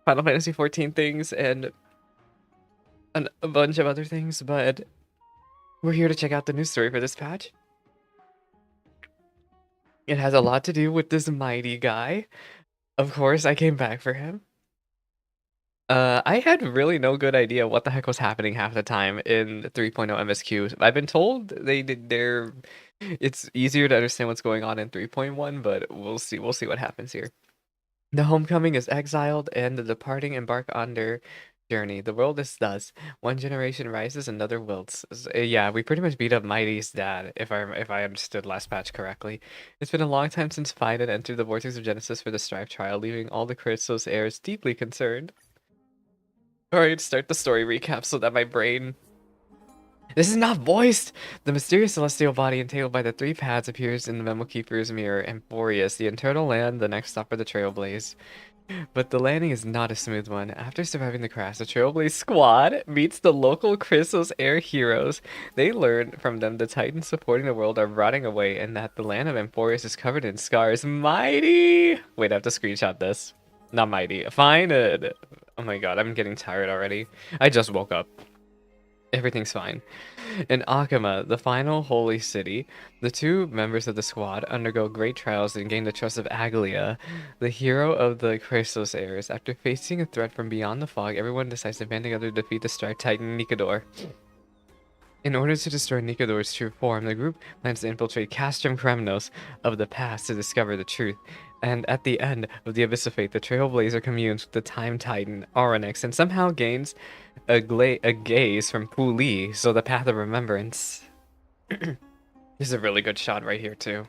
Final Fantasy 14 things and a bunch of other things, but we're here to check out the news story for this patch. It has a lot to do with this mighty guy. Of course, I came back for him. I had really no good idea what the heck was happening half the time in 3.0 MSQ. I've been told it's easier to understand what's going on in 3.1, but we'll see what happens here. The homecoming is exiled, and the departing embark on their journey. The world is thus: one generation rises, another wilts. Yeah, we pretty much beat up Mighty's dad, if I understood last patch correctly. It's been a long time since Fine had entered the vortex of Genesis for the Strife trial, leaving all the Crystal's heirs deeply concerned. Alright, start the story recap so that my brain... This is not voiced! The mysterious celestial body entailed by the three paths appears in the Memo Keeper's mirror, Amphoreus, the internal land, the next stop for the Trailblaze. But the landing is not a smooth one. After surviving the crash, the Trailblaze squad meets the local Crystal's heir heroes. They learn from them the Titans supporting the world are rotting away and that the land of Amphoreus is covered in scars. Mighty! Wait, I have to screenshot this. Not mighty. Fine. Oh my god, I'm getting tired already. I just woke up. Everything's fine. In Akama, the final holy city, the two members of the squad undergo great trials and gain the trust of Aglia, the hero of the Chrysos heirs. After facing a threat from beyond the fog, everyone decides to band together to defeat the Strife Titan Nikador. In order to destroy Nikador's true form, the group plans to infiltrate Castrum Kremnos of the past to discover the truth. And at the end of the Abyss of Fate, the Trailblazer communes with the Time Titan, Aronix, and somehow gains a gaze from Pu Li, so the Path of Remembrance. This is a really good shot right here, too.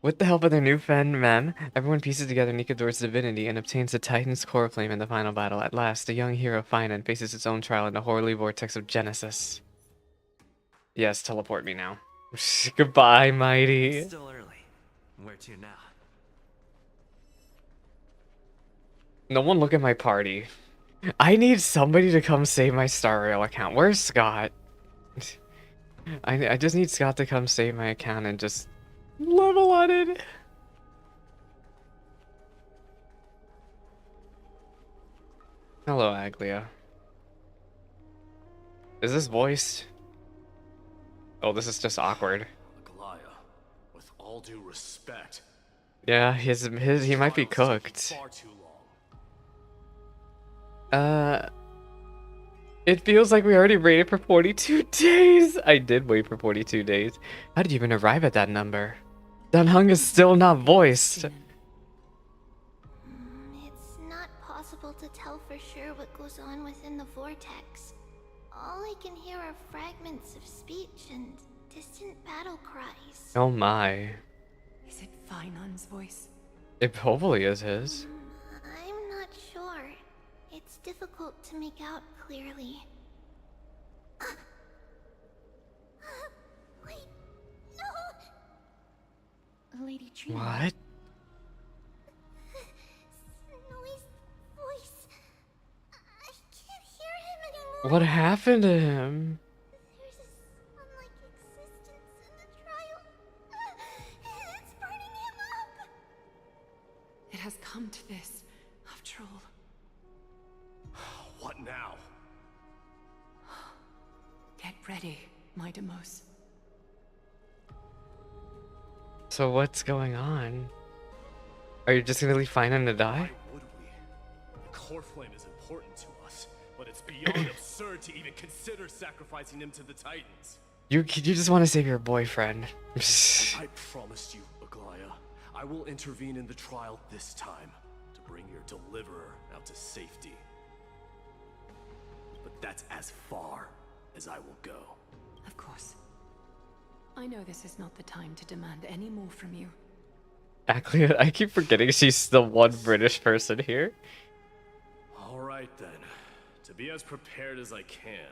With the help of their new friend men, everyone pieces together Nikador's divinity and obtains the Titan's core flame in the final battle. At last, the young hero Finan faces its own trial in the holy vortex of Genesis. Yes, teleport me now. Goodbye, mighty. It's still early. Where to now? No one look at my party. I need somebody to come save my Star Rail account. Where's Scott? I just need Scott to come save my account and just level on it. Hello, Aglia. Is this voiced? Oh, this is just awkward. Aglia, with all due respect. Yeah, he might be cooked. Far too long. It feels like we already waited for 42 days. I did wait for 42 days. How did you even arrive at that number? Dan Hung is still not voiced. It's not possible to tell for sure what goes on within the vortex. All I can hear are fragments of speech and distant battle cries. Oh my. Is it Finan's voice? It hopefully is his. I'm not sure. It's difficult to make out clearly. Wait, no! Lady Trina. What? Snowy's voice. I can't hear him anymore. What happened to him? There's a sun-like existence in the trial. It's burning him up. It has come to this, after all. What now? Get ready, my Demos. So what's going on? Are you just gonna leave Finan to die? Why would we? The core flame is important to us, but it's beyond absurd to even consider sacrificing him to the Titans. You just want to save your boyfriend. I promised you, Aglia, I will intervene in the trial this time to bring your deliverer out to safety. But that's as far as I will go. Of course. I know this is not the time to demand any more from you. Actually, I keep forgetting she's the one British person here. Alright then. To be as prepared as I can,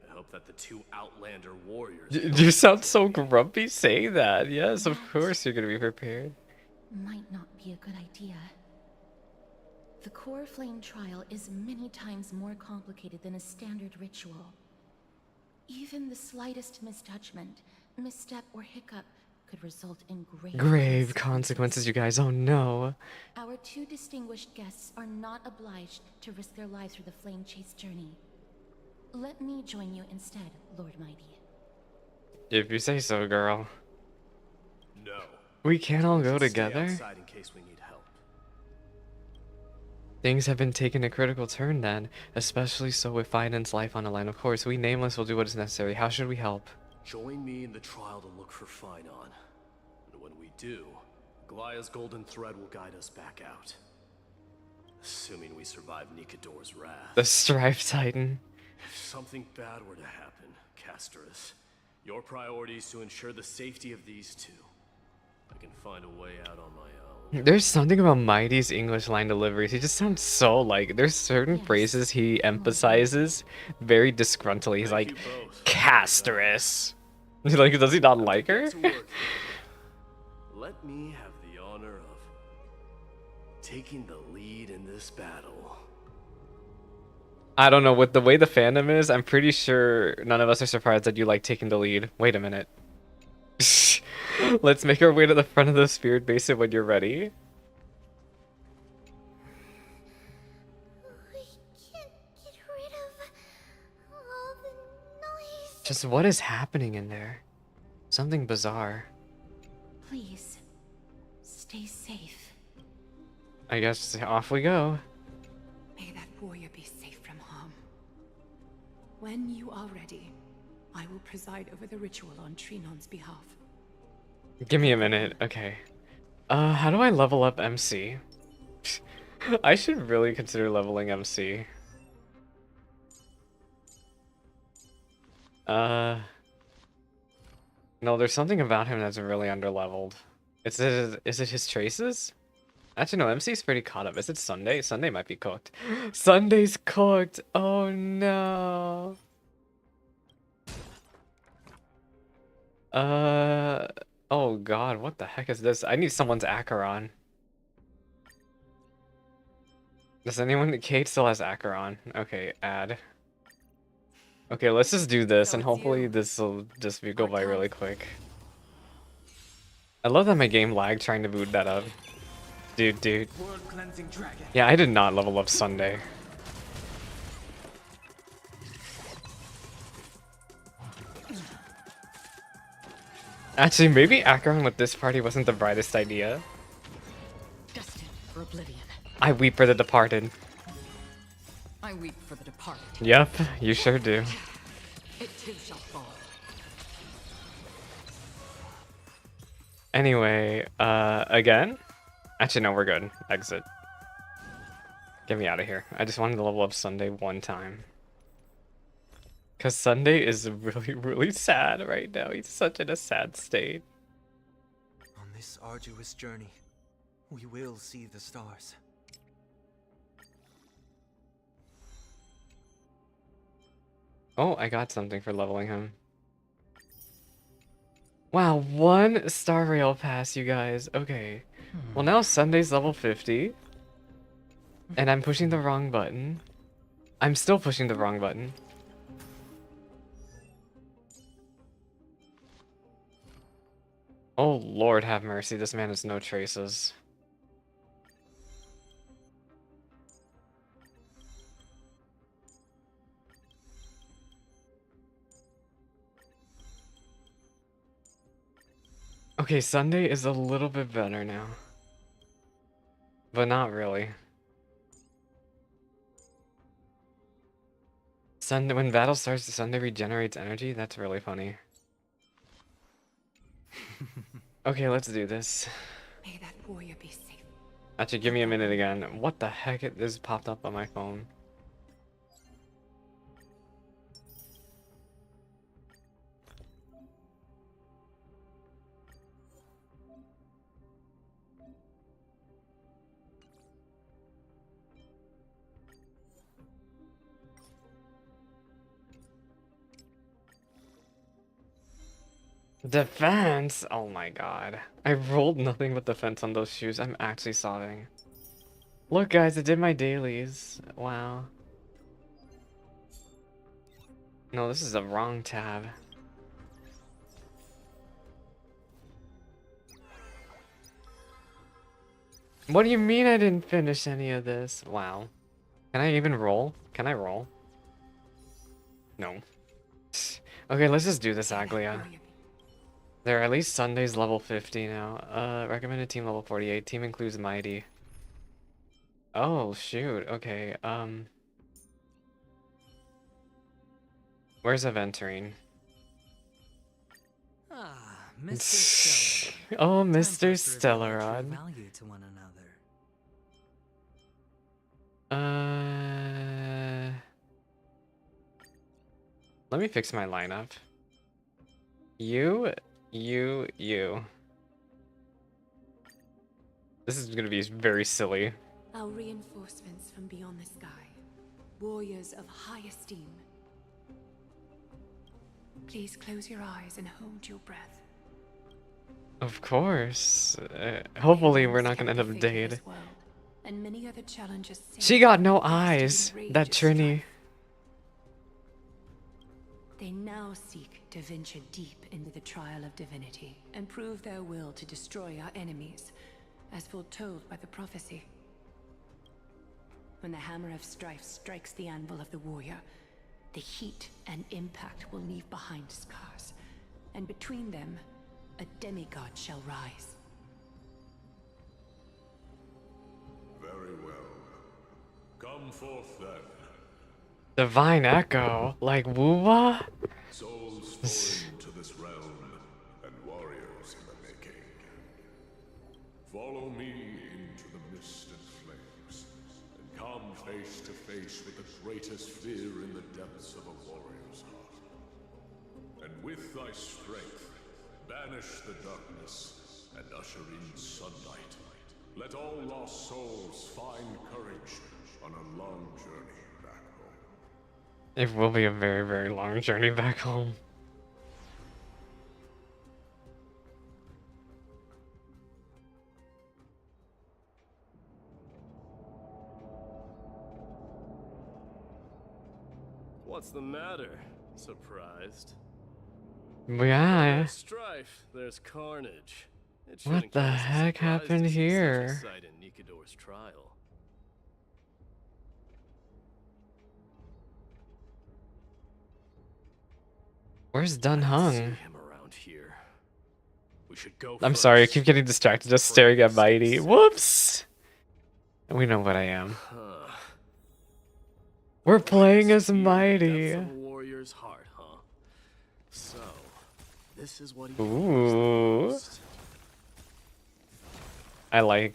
I hope that the two Outlander warriors... You sound so grumpy saying that. Yes, of course you're gonna be prepared. Might not be a good idea. The core flame trial is many times more complicated than a standard ritual. Even the slightest misjudgment, misstep, or hiccup could result in Grave consequences, you guys. Oh no. Our two distinguished guests are not obliged to risk their lives for the flame chase journey. Let me join you instead, Lord Mighty. If you say so, girl. No. We can't all We go should stay together? outside in case we need help. Things have been taking a critical turn then, especially so with Fiden's life on the line. Of course, we Nameless will do what is necessary. How should we help? Join me in the trial to look for Finon. And when we do, Glaia's golden thread will guide us back out. Assuming we survive Nikador's wrath. The Strife Titan. If something bad were to happen, Casterus, your priority is to ensure the safety of these two. I can find a way out on my own. There's something about Mighty's English line deliveries. He just sounds so like, there's certain phrases he emphasizes very disgruntledly. He's like, Casterus. Like, does he not like her? Let me have the honor of taking the lead in this battle. I don't know, with the way the fandom is, I'm pretty sure none of us are surprised that you like taking the lead. Wait a minute. Let's make our way to the front of the Spirit Basin when you're ready. We can't get rid of all the noise. Just what is happening in there? Something bizarre. Please, stay safe. I guess off we go. May that warrior be safe from harm. When you are ready, I will preside over the ritual on Trinon's behalf. Give me a minute. Okay. How do I level up MC? I should really consider leveling MC. No, there's something about him that's really underleveled. Is it his traces? Actually, no, MC's pretty caught up. Is it Sunday? Sunday might be cooked. Sunday's cooked! Oh no! Oh god, what the heck is this? I need someone's Acheron. Does anyone... Kate still has Acheron. Okay, add. Okay, let's just do this, and hopefully this will just go by really quick. I love that my game lagged trying to boot that up. Dude. Yeah, I did not level up Sunday. Actually, maybe Acheron with this party wasn't the brightest idea. Destined for oblivion. I weep for the departed. I weep for the departed. Yep, you sure do. It too shall fall. Anyway, again? Actually, no, we're good. Exit. Get me out of here. I just wanted to level up Sunday one time. Because Sunday is really, really sad right now. He's such in a sad state. On this arduous journey, we will see the stars. Oh, I got something for leveling him. Wow, 1 star rail pass, you guys. Okay. Well, now Sunday's level 50. And I'm pushing the wrong button. I'm still pushing the wrong button. Oh, Lord have mercy. This man has no traces. Okay, Sunday is a little bit better now. But not really. Sunday, when battle starts, the Sunday regenerates energy? That's really funny. Okay, let's do this. May that warrior be safe. Actually, give me a minute again. What the heck? This popped up on my phone. Defense? Oh my god. I rolled nothing but defense on those shoes. I'm actually sobbing. Look guys, I did my dailies. Wow. No, this is the wrong tab. What do you mean I didn't finish any of this? Wow. Can I even roll? Can I roll? No. Okay, let's just do this, Aglia. There are at least Sundays level 50 now. Recommended team level 48. Team includes Mighty. Oh, shoot. Okay, where's Aventurine? Ah, Mr. Stellar. Oh, Time for Mr. us to reveal our true Stellarod. value to one another. Let me fix my lineup. You. This is gonna be very silly. Our reinforcements from beyond the sky. Warriors of high esteem. Please close your eyes and hold your breath. Of course. Hopefully we're not gonna end up Kept the fate of dead. this world, and many other challenges She got no eyes. That Trini. They now seek to venture deep into the trial of divinity and prove their will to destroy our enemies, as foretold by the prophecy. When the hammer of strife strikes the anvil of the warrior, the heat and impact will leave behind scars, and between them, a demigod shall rise. Very well. Come forth then. Divine Echo. Like Woowa? Souls foreign to this realm, and warriors in the making. Follow me into the mist and flames, and come face to face with the greatest fear in the depths of a warrior's heart. And with thy strength, banish the darkness and usher in sunlight. Let all lost souls find courage on a long journey back home. It will be a very, very long journey back home. What's the matter? Surprised? Yeah. There's strife, there's carnage. It What shouldn't the come as a heck surprise happened to see such a here? sight in Nikador's trial. Where's Dun I don't see Hung? him around here. We should go I'm sorry, I first. keep getting distracted just staring at Mighty. Whoops! We know what I am. Huh. We're playing as Fear in the Mighty. depths of a warrior's heart, huh? So, this is what he Ooh. fears the most. I like.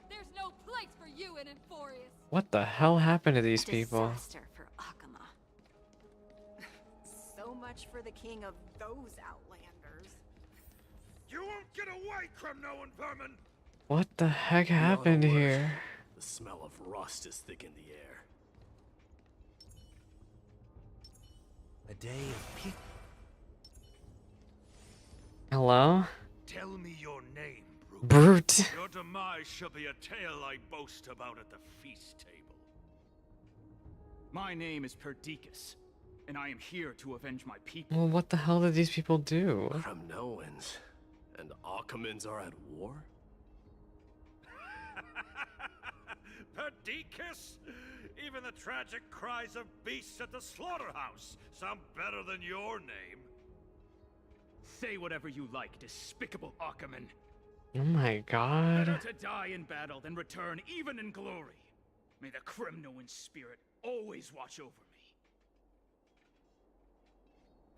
There's no place for you in Amphoreus. What the hell happened to these people? Disaster for Akama. So much for the king of those outlanders. You won't get away, criminal vermin! What the heck happened Not a word. here? The smell of rust is thick in the air. A day of peace. Hello? Tell me your name, Brute. Brute. Your demise shall be a tale I boast about at the feast table. My name is Perdiccas, and I am here to avenge my people. Well, what the hell did these people do? Kremnoans and Akamans are at war? Perdiccas? Even the tragic cries of beasts at the slaughterhouse sound better than your name. Say whatever you like, despicable Akaman. Oh my god. Better to die in battle than return even in glory. May the Kremnoan spirit always watch over me.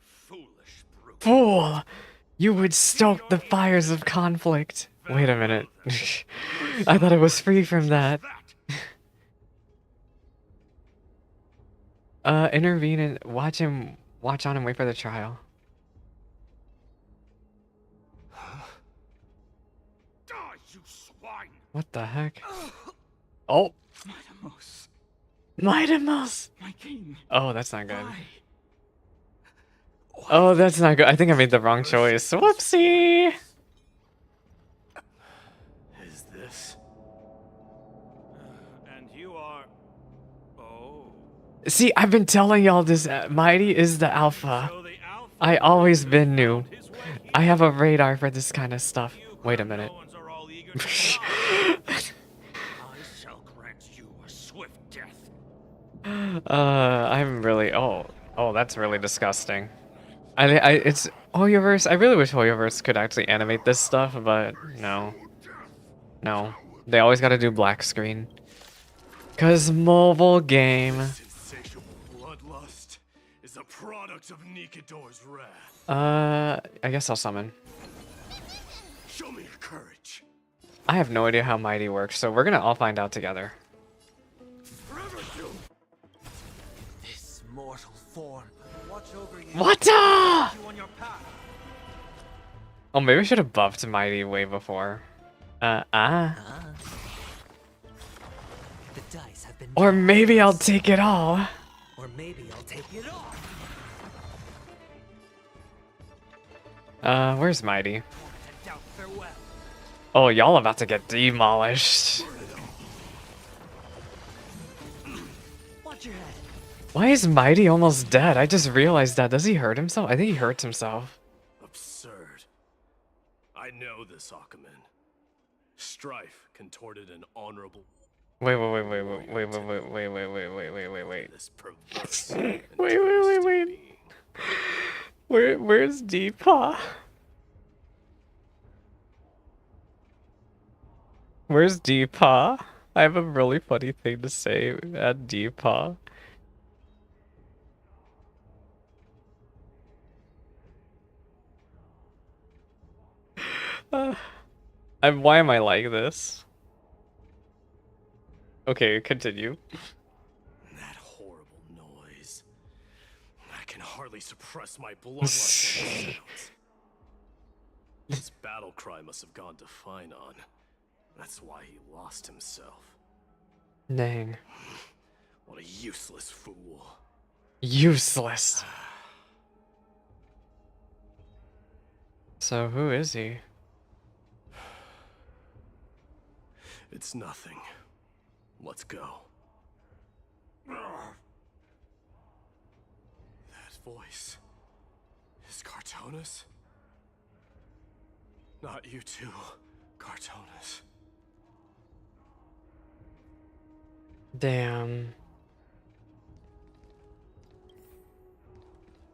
Foolish brute. Fool! You would stoke the fires of conflict. Wait a minute. I thought I was free from that. Intervene and watch on and wait for the trial. Die, you swine! What the heck? Oh! Mightimos, Mightimos! my king. Oh, that's not good. I... Oh, that's not good. I think I made the wrong choice. Whoopsie! Is this? And you are... Oh. See, I've been telling y'all this. Mighty is the alpha. So the alpha I always been new. found his way I here. have a radar for this kind of stuff. You Wait a minute. Kremnoans are all I shall grant you a swift death. I'm really. Oh, that's really disgusting. It's Hoyoverse. I really wish Hoyoverse could actually animate this stuff, but no. No. They always gotta do black screen. 'Cause mobile game. Insatiable bloodlust is a product of Nikador's wrath. I guess I'll summon. Show me your courage. I have no idea how Mighty works, so we're gonna all find out together. This mortal form. Watch over you. What? You on your path. Oh, maybe I should have buffed Mighty way before. The dice have been Or maybe I'll take it all. Or maybe I'll take it off. Where's Mighty? Doubt farewell. Oh, y'all about to get demolished. Watch your head. Why is Mighty almost dead? I just realized that. Does he hurt himself? I think he hurts himself. Absurd. I know this Akaman. Strife contorted an honorable. Wait. This perverse. Wait. Where's Deepa? Where's Deepa? I have a really funny thing to say at Deepa. Why am I like this? Okay, continue. That horrible noise. I can hardly suppress my bloodlust at the sounds. His battle cry must have gone to Finon. That's why he lost himself. Dang. What a useless fool. Useless. So who is he? It's nothing. Let's go. That voice is Cartonus? Not you too, Cartonus. Damn.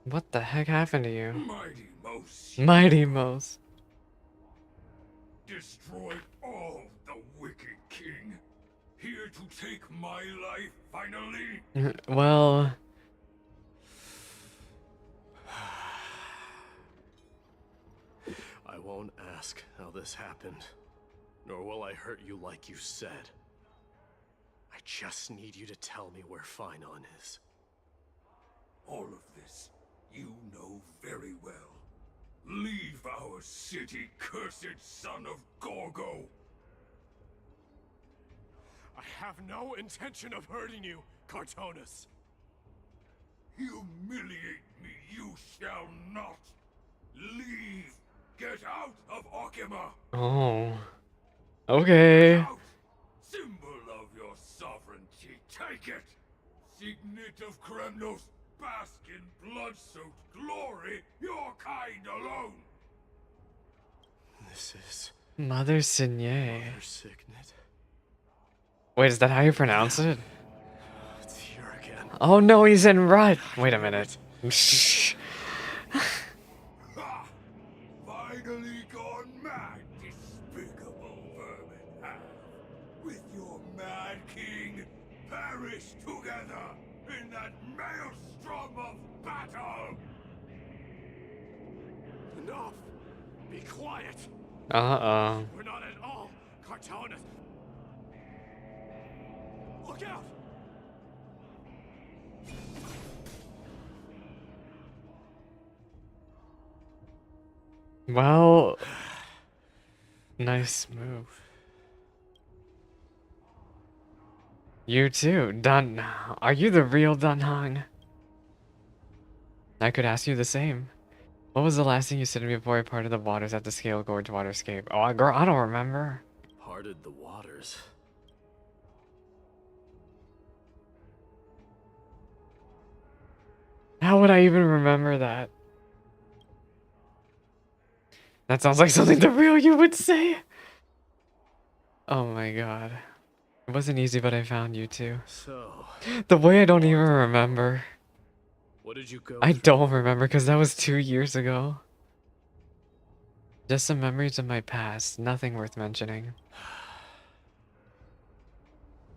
What the heck happened to you? Mighty Most Mighty Most. destroyed all the wicked king. Here to take my life finally. Well, I won't ask how this happened, nor will I hurt you like you said. I just need you to tell me where Finon is. All of this you know very well. Leave our city, cursed son of Gorgo. I have no intention of hurting you, Cartonus. Humiliate me you shall not. Leave. Get out of Akima. oh. Okay. Out. Symbol of your sovereignty. Take it. Signet of Kremnos. Bask in blood-soaked glory. Your kind alone. This is Mother Signet. Mother Signet. Wait, is that how you pronounce it? It's here again. Oh no, he's in Rut. Wait a minute. Ha! Finally gone mad, despicable vermin. With your mad king, perish together in that maelstrom of battle. Enough! Be quiet! Uh-oh. We're not at all Cartonus. Look out! Well, nice move. You too, Dun. Are you the real Dunhong? I could ask you the same. What was the last thing you said to me before I parted the waters at the Scale Gorge waterscape? Oh, girl, I don't remember. Parted the waters. How would I even remember that? That sounds like something the real you would say. Oh my god. It wasn't easy, but I found you too. So, The way I don't even remember. what did you go I through? don't remember because that was 2 years ago. Just some memories of my past, nothing worth mentioning.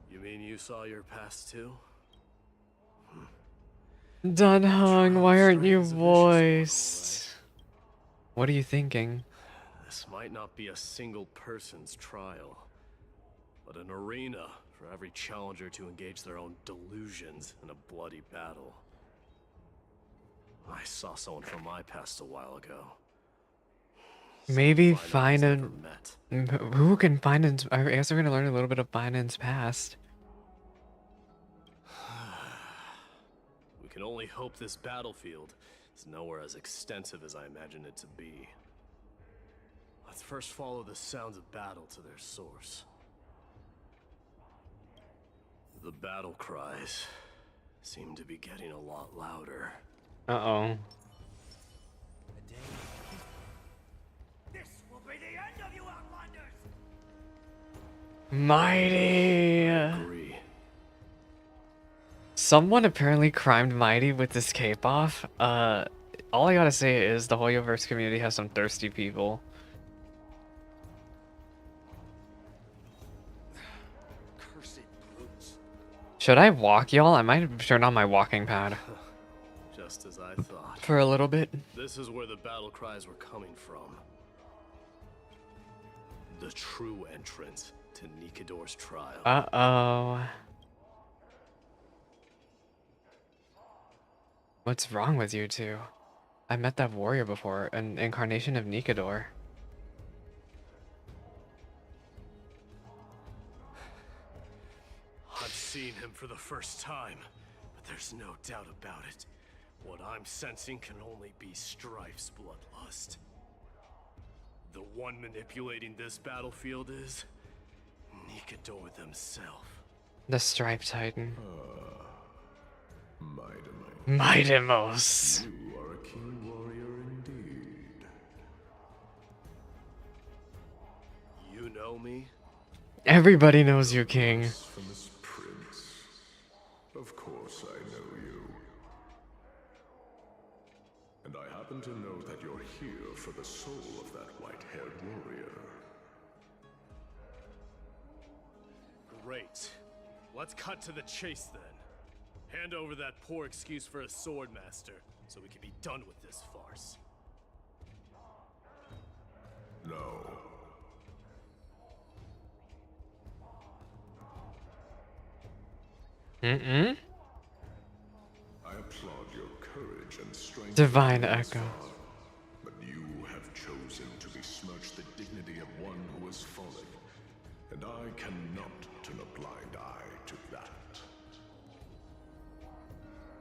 You mean you saw your past too? Dunhung, why aren't you Trials are a vicious one, all right. voiced? What are you thinking? This might not be a single person's trial, but an arena for every challenger to engage their own delusions in a bloody battle. I saw someone from my past a while ago. Maybe Someone I never met. who can Finan's. I guess we're gonna learn a little bit of Finan's past. We can only hope this battlefield is nowhere as extensive as I imagined it to be. Let's first follow the sounds of battle to their source. The battle cries seem to be getting a lot louder. Uh-oh. This will be the end of you outlanders! Mighty! Agree. Someone apparently crimed Mighty with this cape off. All I gotta say is the Hoyoverse community has some thirsty people. Cursed brutes. Should I walk y'all? I might turn on my walking pad Just as I thought. for a little bit. This is where the battle cries were coming from. The true entrance to Nikador's trial. Uh-oh. What's wrong with you two? I met that warrior before, an incarnation of Nikador. I've seen him for the first time, but there's no doubt about it. What I'm sensing can only be Strife's bloodlust. The one manipulating this battlefield is Nikador themselves. The Stripe Titan. Mighty. Mightimos. You are a keen warrior indeed. You know me? Everybody knows you, King. Blasphemous prince. Of course I know you. And I happen to know that you're here for the soul of that white-haired warrior. Great. Let's cut to the chase then. Hand over that poor excuse for a sword master, so we can be done with this farce. No. Mm-mm. I applaud your courage and strength. Divine thus Echo. far, but you have chosen to besmirch the dignity of one who has fallen, and I cannot turn a blind eye to that.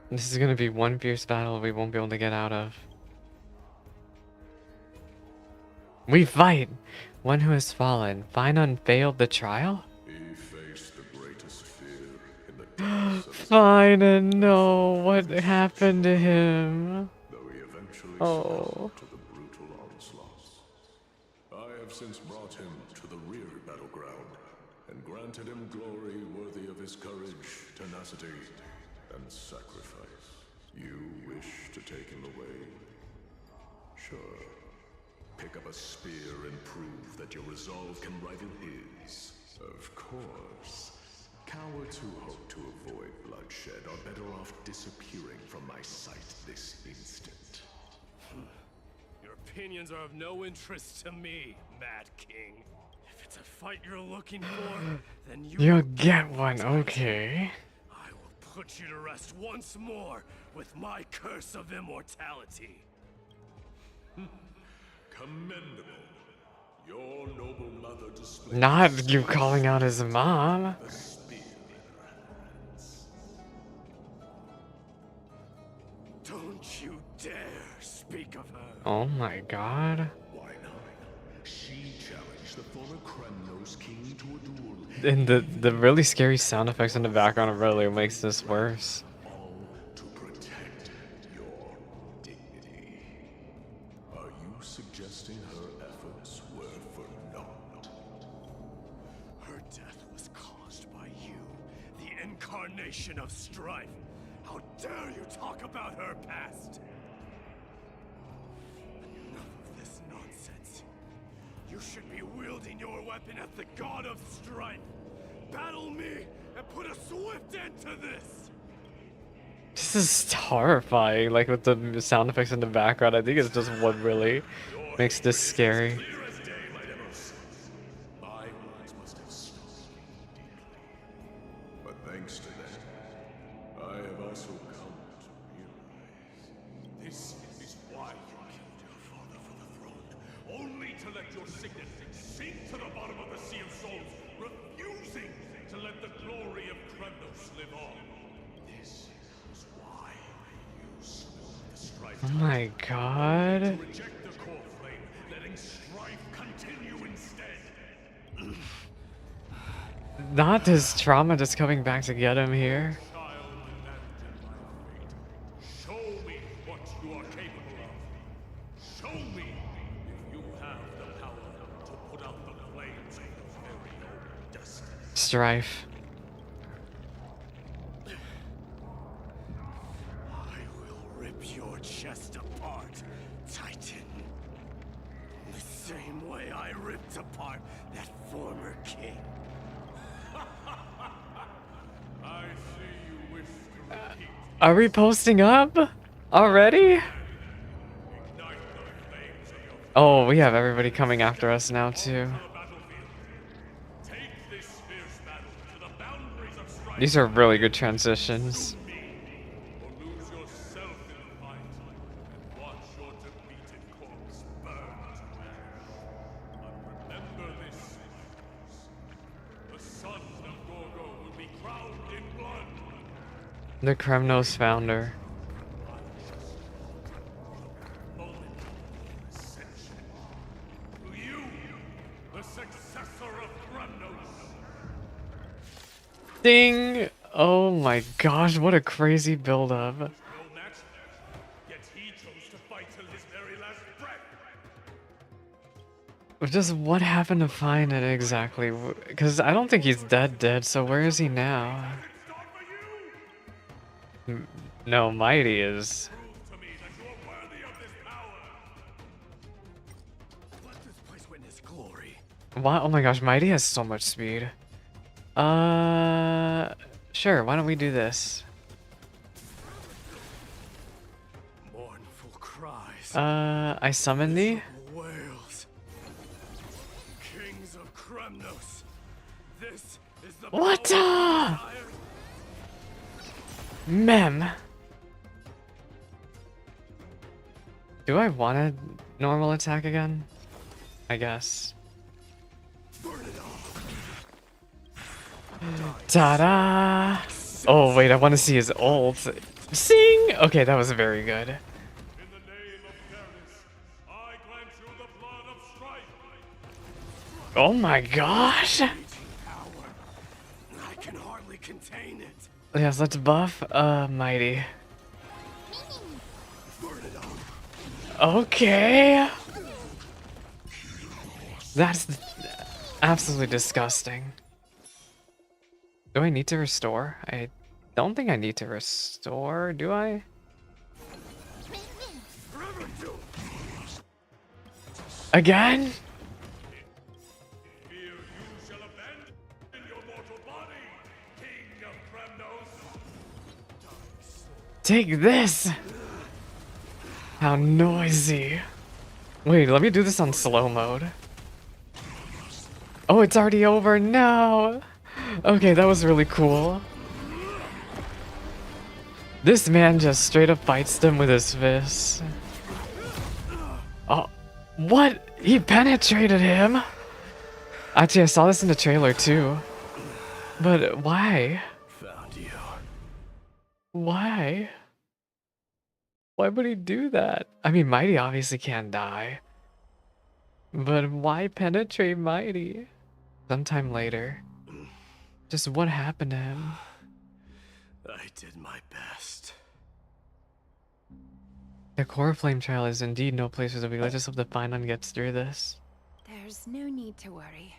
This is gonna be one fierce battle we won't be able to get out of. We fight! One who has fallen. Finon failed the trial? He faced the greatest fear in the depths of his Finon, no. What happened to him? though he eventually Oh. succumbed to the brutal onslaughts. I have since brought him to the rear battleground and granted him glory worthy of his courage, tenacity, and sacrifice. You wish to take him away? Sure. Pick up a spear and prove that your resolve can rival his. Of course. Cowards who hope to avoid bloodshed are better off disappearing from my sight this instant. Your opinions are of no interest to me, Mad King. If it's a fight you're looking for, then You'll get one, okay. I will put you to rest once more with my curse of immortality. Commendable. Your noble mother displayed Not you calling out his mom. the spear in her hands. Don't you dare speak of her. Oh my god. Why not? She challenged the former Kremnos king to a duel. And the really scary sound effects in the background really makes this worse. All to protect your dignity. Are you suggesting her efforts were for naught? Her incarnation of strife. How dare you talk about her past? Enough of this nonsense. You should be wielding your weapon at the god of strife. Battle me and put a swift end to this. This is horrifying, like with the sound effects in the background. I think it's just what really makes this scary. My words must have stung deeply. But thanks to that, I have also come to realize this is why you killed your father for the throne, only to let your signet sink to the bottom of the Sea of Souls, refusing to let the glory of Kremnos live on. This is why you slew the strife. Oh my god. To reject the core flame, letting strife continue instead. Not this trauma just coming back to get him here. Child abandoned by fate. Show me what you are capable of. Show me if you have the power to put out the flames of your very own destiny. Strife. I will rip your chest apart, Titan. The same way I ripped apart that former king. I see you wish to repeat. Are we posting up already? Ignite the flames of your Oh, we have everybody coming after us now too. battlefield. Take this fierce battle to the boundaries of strife. These are really good transitions. Or lose yourself in the fight and watch your defeated corpse burn to ash. But remember this, Amphoreus. The son of Gorgo will be crowned in blood. The Kremnos founder. Moment of ascension. To you, the successor of Kremnos. Ding! Oh my gosh, what a crazy build-up. No match, yet he chose to fight till his very last breath. Just what happened to find it exactly? Because I don't think he's dead, so where is he now? No, Mighty is. Prove to me that you are worthy of this power. Let this place witness glory. Why? Oh my gosh, Mighty has so much speed. Sure, why don't we do this? Mournful cries. I summon thee? Wails. Kings of Kremnos. This is the What? power of desire. Mem. Do I want a normal attack again? I guess. Burn it all. Ta-da! Oh wait, I want to see his ult. Sing! Okay, that was very good. In the name of fairness, I grant you the blood of strife. Oh my gosh! Raging power. I can hardly contain it. Yes, let's buff Mighty. Burn it all. Okay. That's absolutely disgusting. Do I need to restore? I don't think I need to restore, do I? Again? Fear you shall abandon your mortal body, King of Kremnos. Take this! How noisy. Wait, let me do this on slow mode. Oh, it's already over. No! Okay, that was really cool. This man just straight up fights them with his fists. Oh, what? He penetrated him? Actually, I saw this in the trailer too. But why? Found you. Why? Why would he do that? I mean, Mighty obviously can't die. But why penetrate Mighty? Sometime later. Just what happened to him? I did my best. The core flame trial is indeed no place for the weak. Let's just hope the Finon gets through this. There's no need to worry.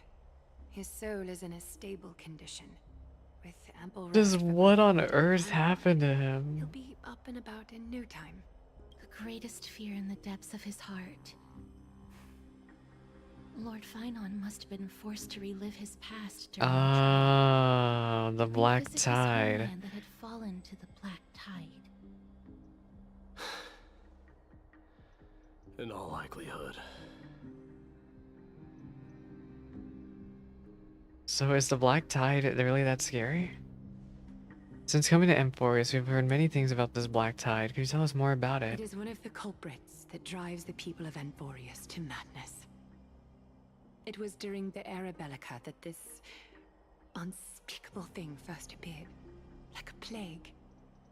His soul is in a stable condition, With ample Just rest from what on the earth Playtrhough, happened to him? he'll be up and about in no time. The greatest fear in the depths of his heart. Lord Finon must have been forced to relive his past during the trial. The black Revisit his tide. homeland that had fallen to the black tide. In all likelihood. So is the black tide really that scary? Since coming to Amphoreus, we've heard many things about this black tide. Could you tell us more about It it? is one of the culprits that drives the people of Amphoreus to madness. It was during the Era Bellica that this unspeakable thing first appeared, like a plague,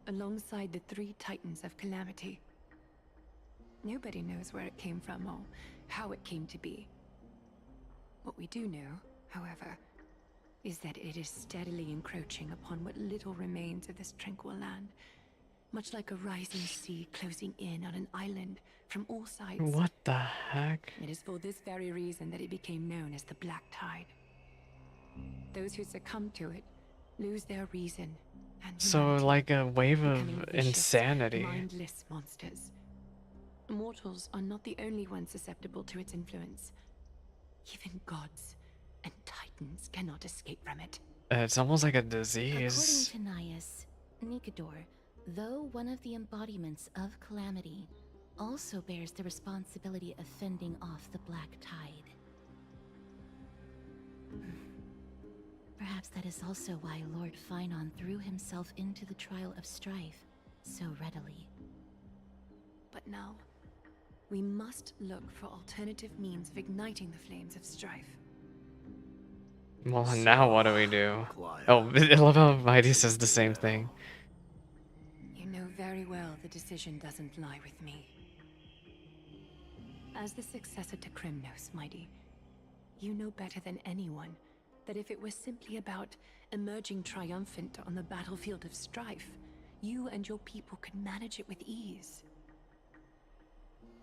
alongside the 3 titans of calamity. Nobody knows where it came from or how it came to be. What we do know, however, is that it is steadily encroaching upon what little remains of this tranquil land, much like a rising sea closing in on an island from all sides. What the heck? It is for this very reason that it became known as the Black Tide. Those who succumb to it lose their reason and So humanity, like a wave becoming of vicious, insanity. mindless monsters. Mortals are not the only ones susceptible to its influence. Even gods and titans cannot escape from it. It's almost like a disease. According to Naias, Nikador, though one of the embodiments of calamity, also bears the responsibility of fending off the black tide. Perhaps that is also why Lord Finon threw himself into the trial of strife so readily. But now, we must look for alternative means of igniting the flames of strife. Well, now what do we do? Oh, I love how Mighty says the same thing. You know very well the decision doesn't lie with me. As the successor to Krymnos, Mighty, you know better than anyone that if it was simply about emerging triumphant on the battlefield of strife, you and your people could manage it with ease.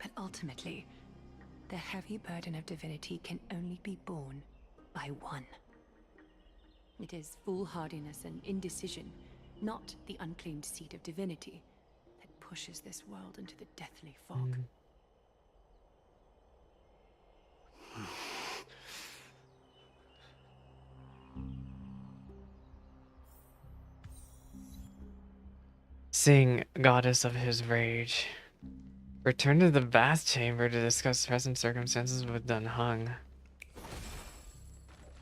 But ultimately, the heavy burden of divinity can only be borne by one. It is foolhardiness and indecision, not the unclaimed seat of divinity, that pushes this world into the deathly fog. Sing, goddess of his rage. Return to the bath chamber to discuss present circumstances with Dunhung.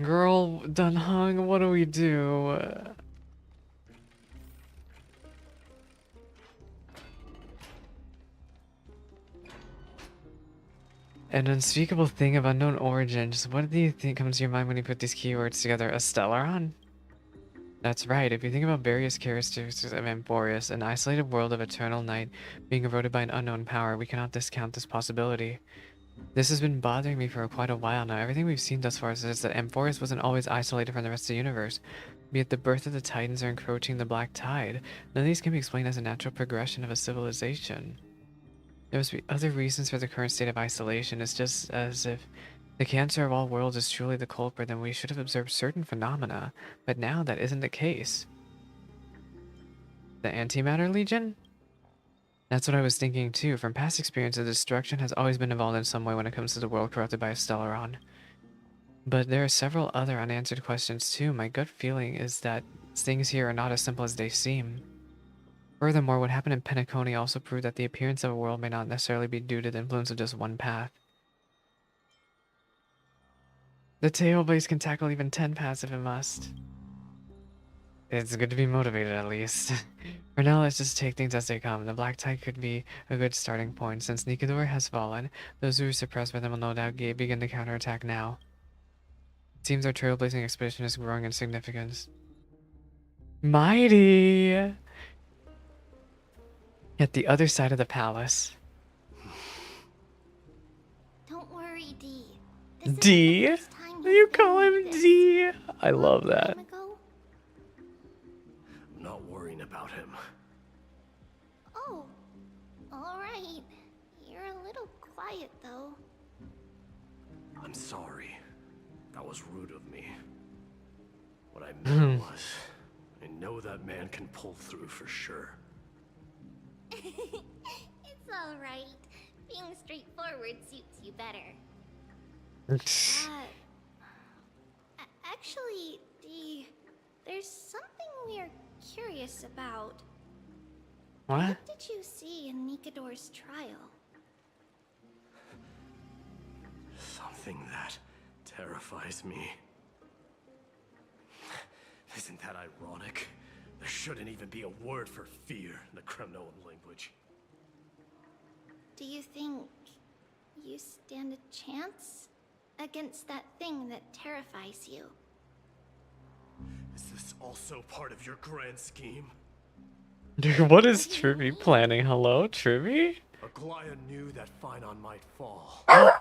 Girl, Dunhung, what do we do? An unspeakable thing of unknown origins. What do you think comes to your mind when you put these keywords together? A Stellaron? That's right. If you think about various characteristics of Amphoreus, an isolated world of eternal night being eroded by an unknown power, we cannot discount this possibility. This has been bothering me for quite a while now. Everything we've seen thus far says that Amphoreus wasn't always isolated from the rest of the universe. Yet the birth of the Titans are encroaching the black tide. None of these can be explained as a natural progression of a civilization. There must be other reasons for the current state of isolation. It's just as if the cancer of all worlds is truly the culprit, then we should have observed certain phenomena, but now that isn't the case. The Antimatter Legion? That's what I was thinking too. From past experiences, destruction has always been involved in some way when it comes to the world corrupted by a Stellaron. But there are several other unanswered questions too. My gut feeling is that things here are not as simple as they seem. Furthermore, what happened in Penacony also proved that the appearance of a world may not necessarily be due to the influence of just one path. The Trailblaze can tackle even 10 paths if it must. It's good to be motivated at least. For now, let's just take things as they come. The Black Tide could be a good starting point. Since Nikador has fallen, those who are suppressed by them will no doubt begin to counterattack now. It seems our trailblazing expedition is growing in significance. Mighty! At the other side of the palace. Don't worry, D. D? You call him D? I love that. I'm not worrying about him. Oh, alright. You're a little quiet, though. I'm sorry. That was rude of me. What I meant was, know that man can pull through for sure. It's alright. Being straightforward suits you better. Actually, there's something we're curious about. What? What did you see in Nikador's trial? Something that terrifies me. Isn't that ironic? There shouldn't even be a word for fear in the Kremnoan language. Do you think you stand a chance against that thing that terrifies you? Is this also part of your grand scheme? Dude, what is Trivy planning? Hello, Trivy? Aglaya knew that Phynon might fall. Oh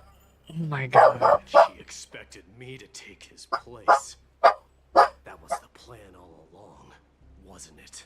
my god. She expected me to take his place. That was the plan all along, wasn't it?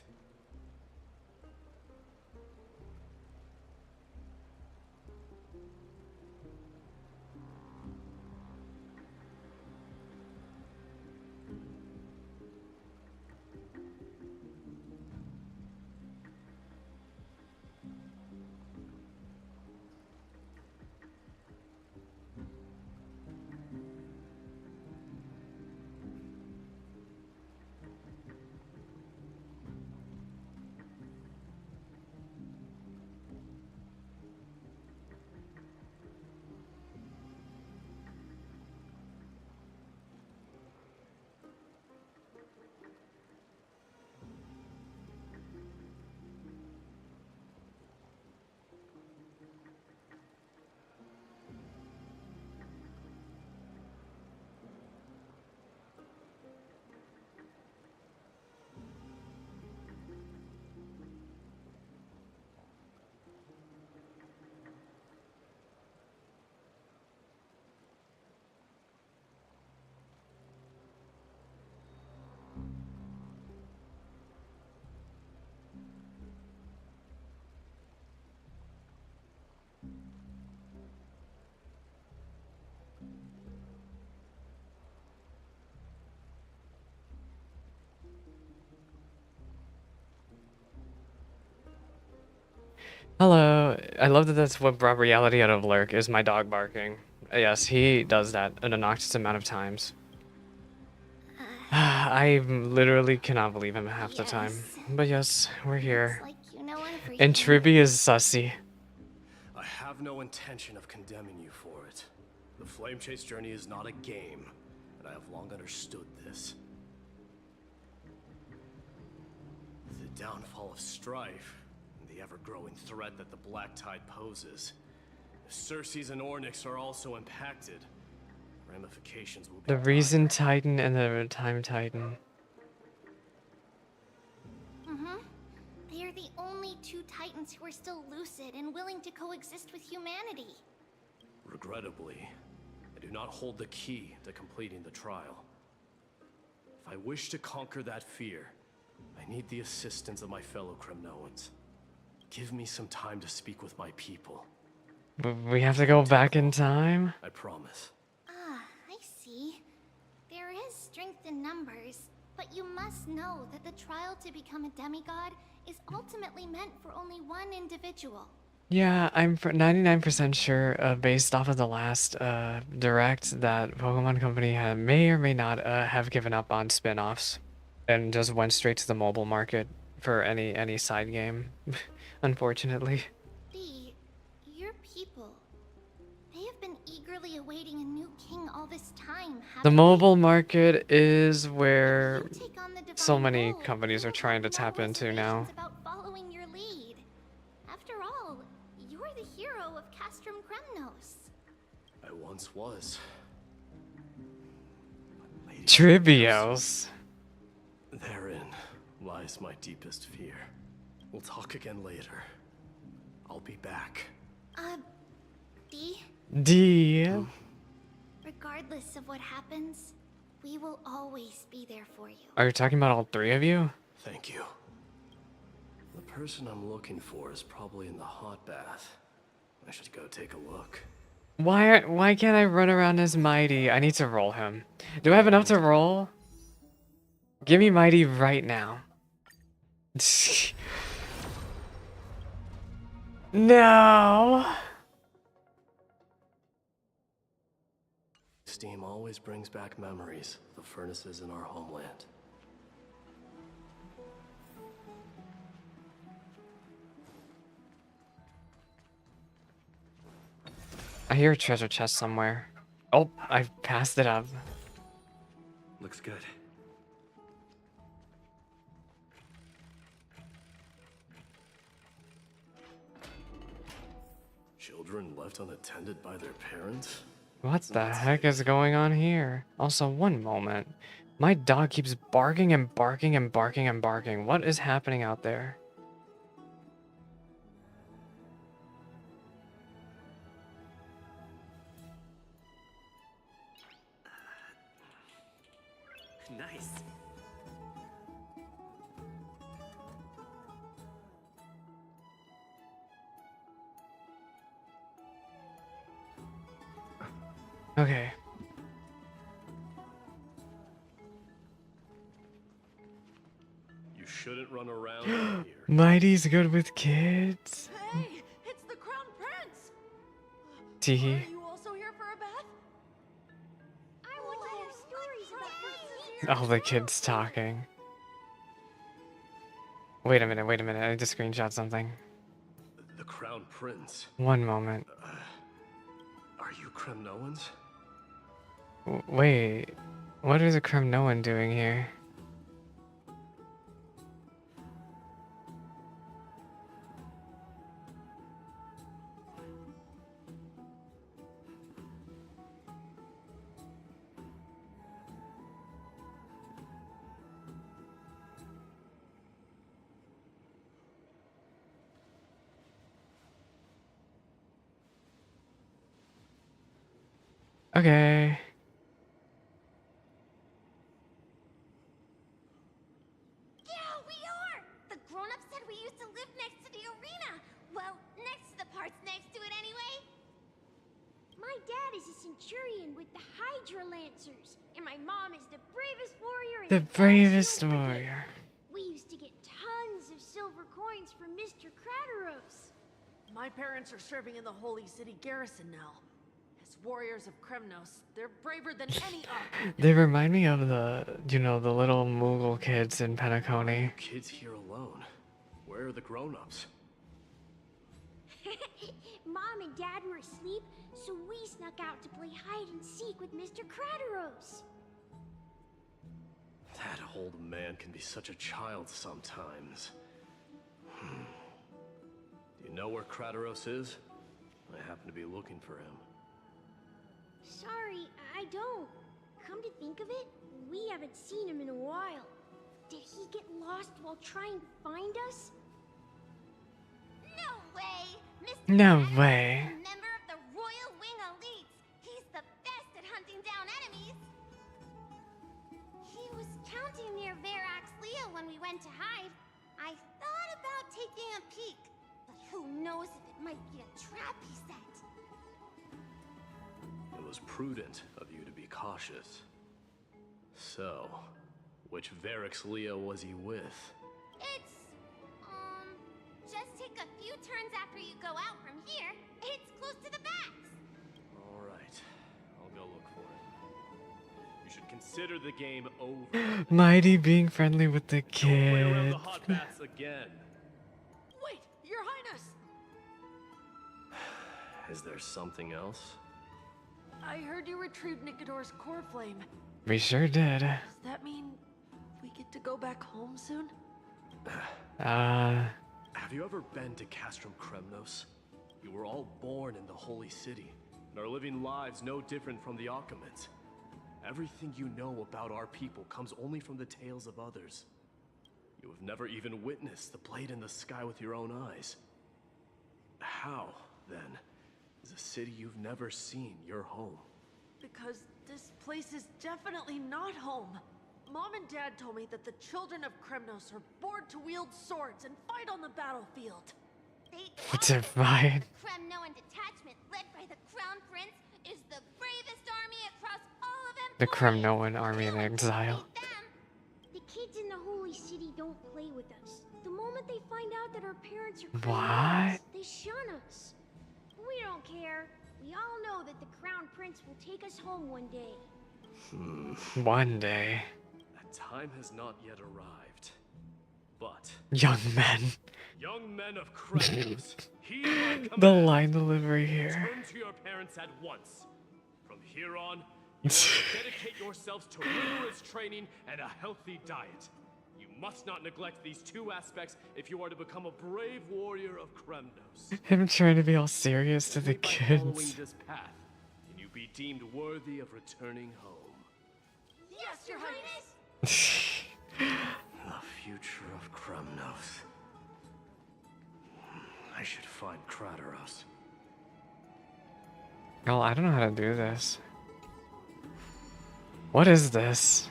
Hello. I love that that's what brought reality out of Lurk, is my dog barking. Yes, he does that an obnoxious amount of times. I literally cannot believe him half the time. But yes, we're here. Like you know And Tribby is sussy. I have no intention of condemning you for it. The Flame Chase journey is not a game, and I have long understood this. The downfall of strife, and the ever-growing threat that the Black Tide poses. If Circes and Ornyx are also impacted, ramifications will be The Reason Titan and the Time Titan. They are the only two Titans who are still lucid and willing to coexist with humanity. Regrettably, I do not hold the key to completing the trial. If I wish to conquer that fear, I need the assistance of my fellow Kremnoans. Give me some time to speak with my people. We have to go back in time? I promise. I see. There is strength in numbers, but you must know that the trial to become a demigod is ultimately meant for only one individual. Yeah, I'm 99% sure, based off of the last direct, that Pokemon Company may or may not have given up on spin-offs and just went straight to the mobile market for any side game, unfortunately. Your people, they have been eagerly awaiting a new king all this time, The haven't mobile market is where they? Take on the so divine many role, companies you are will trying to have no tap into now. reservations about following your lead. After all, you're the hero of Castrum Kremnos. I once was. But Lady Trivios. Therein lies my deepest fear. We'll talk again later. I'll be back. D. Regardless of what happens, we will always be there for you. Are you talking about all three of you? Thank you. The person I'm looking for is probably in the hot bath. I should go take a look. Why can't I run around as Mighty? I need to roll him. Do I have enough to roll? Give me Mighty right now. No. Steam always brings back memories of the furnaces in our homeland. I hear a treasure chest somewhere. Oh, I passed it up. Looks good. Children left unattended by their parents? What the heck is going on here? Also, one moment. My dog keeps barking and barking and barking and barking. What is happening out there? Nice. Okay. You shouldn't run around out here. Mighty's good with kids. Hey, it's the Crown Prince! Teehee. Are you also here for a bath? I want to hear stories about princes here. All the kids talking. Wait a minute, I need to screenshot something. The Crown Prince. One moment. Are you Kremnoans? Wait. What is a Kremnoan doing here? Okay. Yeah, we are! The grown-ups said we used to live next to the arena. Well, next to the parts next to it anyway. My dad is a centurion with the Hydra Lancers, and my mom is the bravest warrior in The bravest warrior. We used to get tons of silver coins from Mr. Crateros. My parents are serving in the Holy City garrison now. As warriors of Kremnos, they're braver than any other. They remind me of the, you know, the little Moogle kids in Penacony. Kids here alone. Where are the grown-ups? Mom and Dad were asleep, so we snuck out to play hide and seek with Mr. Crateros. That old man can be such a child sometimes. Do you know where Crateros is? I happen to be looking for him. Sorry, I don't. Come to think of it, we haven't seen him in a while. Did he get lost while trying to find us? No way! Mr. No Crateros way. is a member of the Royal Wing Elites. He's the best at hunting down enemies. He was counting near Verax Leo when we went to hide. I thought about taking a peek, but who knows if it might be a trap he set. It was prudent of you to be cautious. So, which Verax Leo was he with? It's, just take a few turns after you go out from here. It's close to the backs. Alright, I'll go look for him. You should consider the game over. Mighty being friendly with the Don't play around the kids. hot baths again. Wait, Your Highness! Is there something else? I heard you retrieved Nicodor's core flame. We sure did. Does that mean we get to go back home soon? Have you ever been to Castrum Kremnos? You were all born in the Holy City, and are living lives no different from the Occamans. Everything you know about our people comes only from the tales of others. You have never even witnessed the blade in the sky with your own eyes. How, then, is a city you've never seen your home? Because this place is definitely not home. Mom and Dad told me that the children of Kremnos are bored to wield swords and fight on the battlefield. They Divide. The Kremnoan detachment led by the Crown Prince is the bravest army across all of The Emporius. Kremnoan army in exile. Them. The kids in the holy city don't play with us. The moment they find out that our parents are What? criminals, they shun us. We don't care. We all know that the Crown Prince will take us home one day. One day. That time has not yet arrived. But Young men. young men of Kremnos, heed my The command. line delivery here. Return to your parents at once. From here on, you are to dedicate yourselves to rigorous training and a healthy diet. You must not neglect these two aspects if you are to become a brave warrior of Kremnos. Him trying to be all serious to the Only by following kids. this path can you be deemed worthy of returning home. Yes, Your Highness! The future of Kremnos. I should find Krateros. Well, I don't know how to do this. What is this?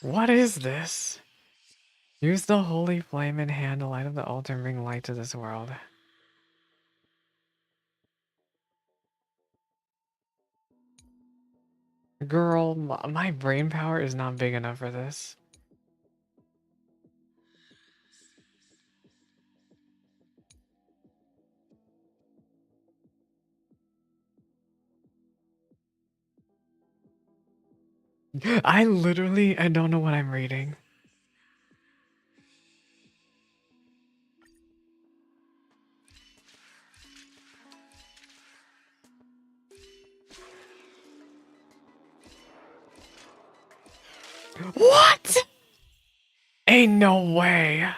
What is this? Use the holy flame in hand, the light of the altar, and bring light to this world. Girl, my brain power is not big enough for this. I don't know what I'm reading. What? Ain't no way.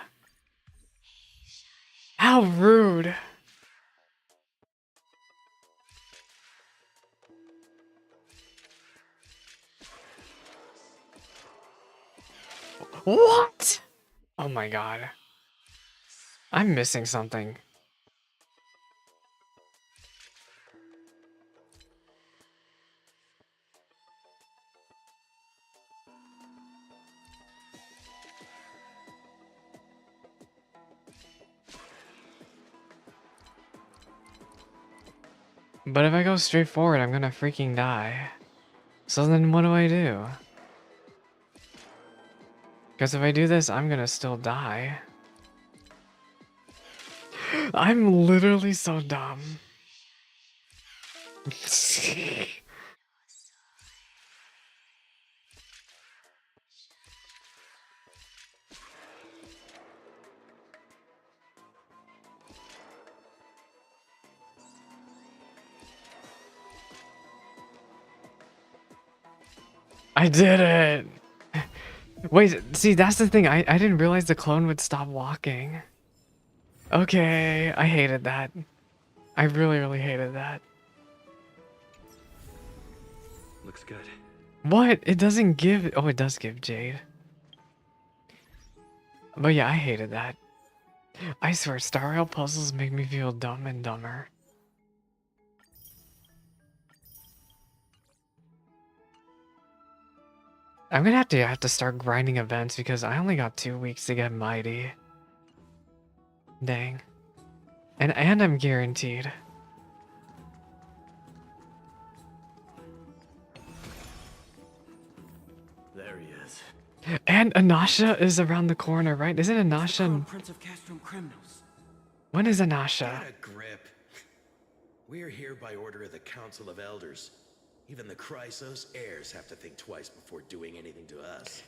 How rude. What? Oh my god. I'm missing something. But if I go straight forward, I'm gonna freaking die. So then what do I do? Because if I do this, I'm gonna still die. I'm literally so dumb. I did it! Wait, see, that's the thing. I didn't realize the clone would stop walking. Okay, I hated that. I really, really hated that. Looks good. What? It doesn't give... Oh, it does give Jade. But yeah, I hated that. I swear, Star Rail puzzles make me feel dumb and dumber. I'm gonna have to start grinding events because I only got 2 weeks to get mighty. Dang. And I'm guaranteed. There he is. And Anasha is around the corner, right? Isn't Anasha... Prince of Castrum Kremnos. When is Anasha? Get a grip. We're here by order of the Council of Elders. Even the Chrysos heirs have to think twice before doing anything to us.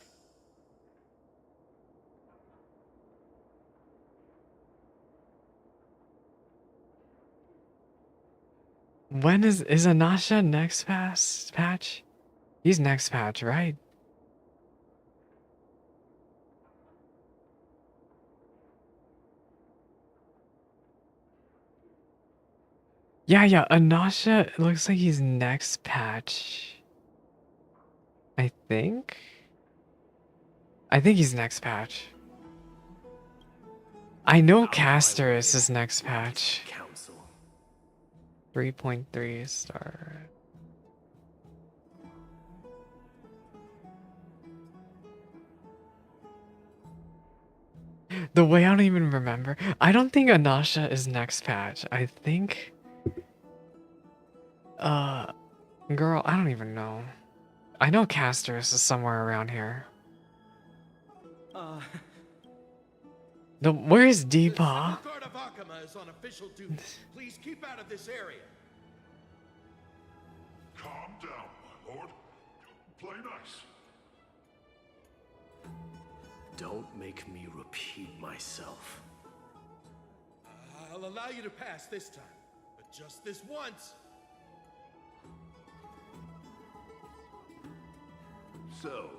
When is Anasha next patch? He's next patch, right? Yeah, Anasha, it looks like he's next patch. I think he's next patch. I know Casterus is next patch. 3.3 star. The way I don't even remember. I don't think Anasha is next patch. I think... Girl, I don't even know. I know Castorus is somewhere around here. Where is The Deepaw? Civil Guard of Akama is on official duty. Please keep out of this area. Calm down, my lord. Play nice. Don't make me repeat myself. I'll allow you to pass this time, but just this once. So,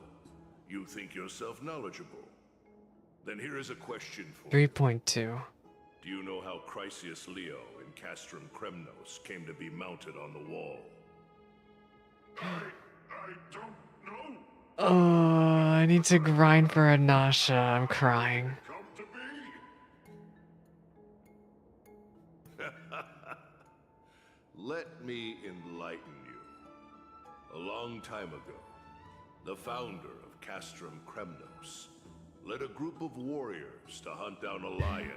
you think yourself knowledgeable? Then here is a question for you. 3.2. Do you know how Chrysius Leo in Castrum Kremnos came to be mounted on the wall? I don't know. Oh, I need to grind for a Nasha. I'm crying. Come to be. Let me enlighten you. A long time ago, the founder of Castrum Kremnos led a group of warriors to hunt down a lion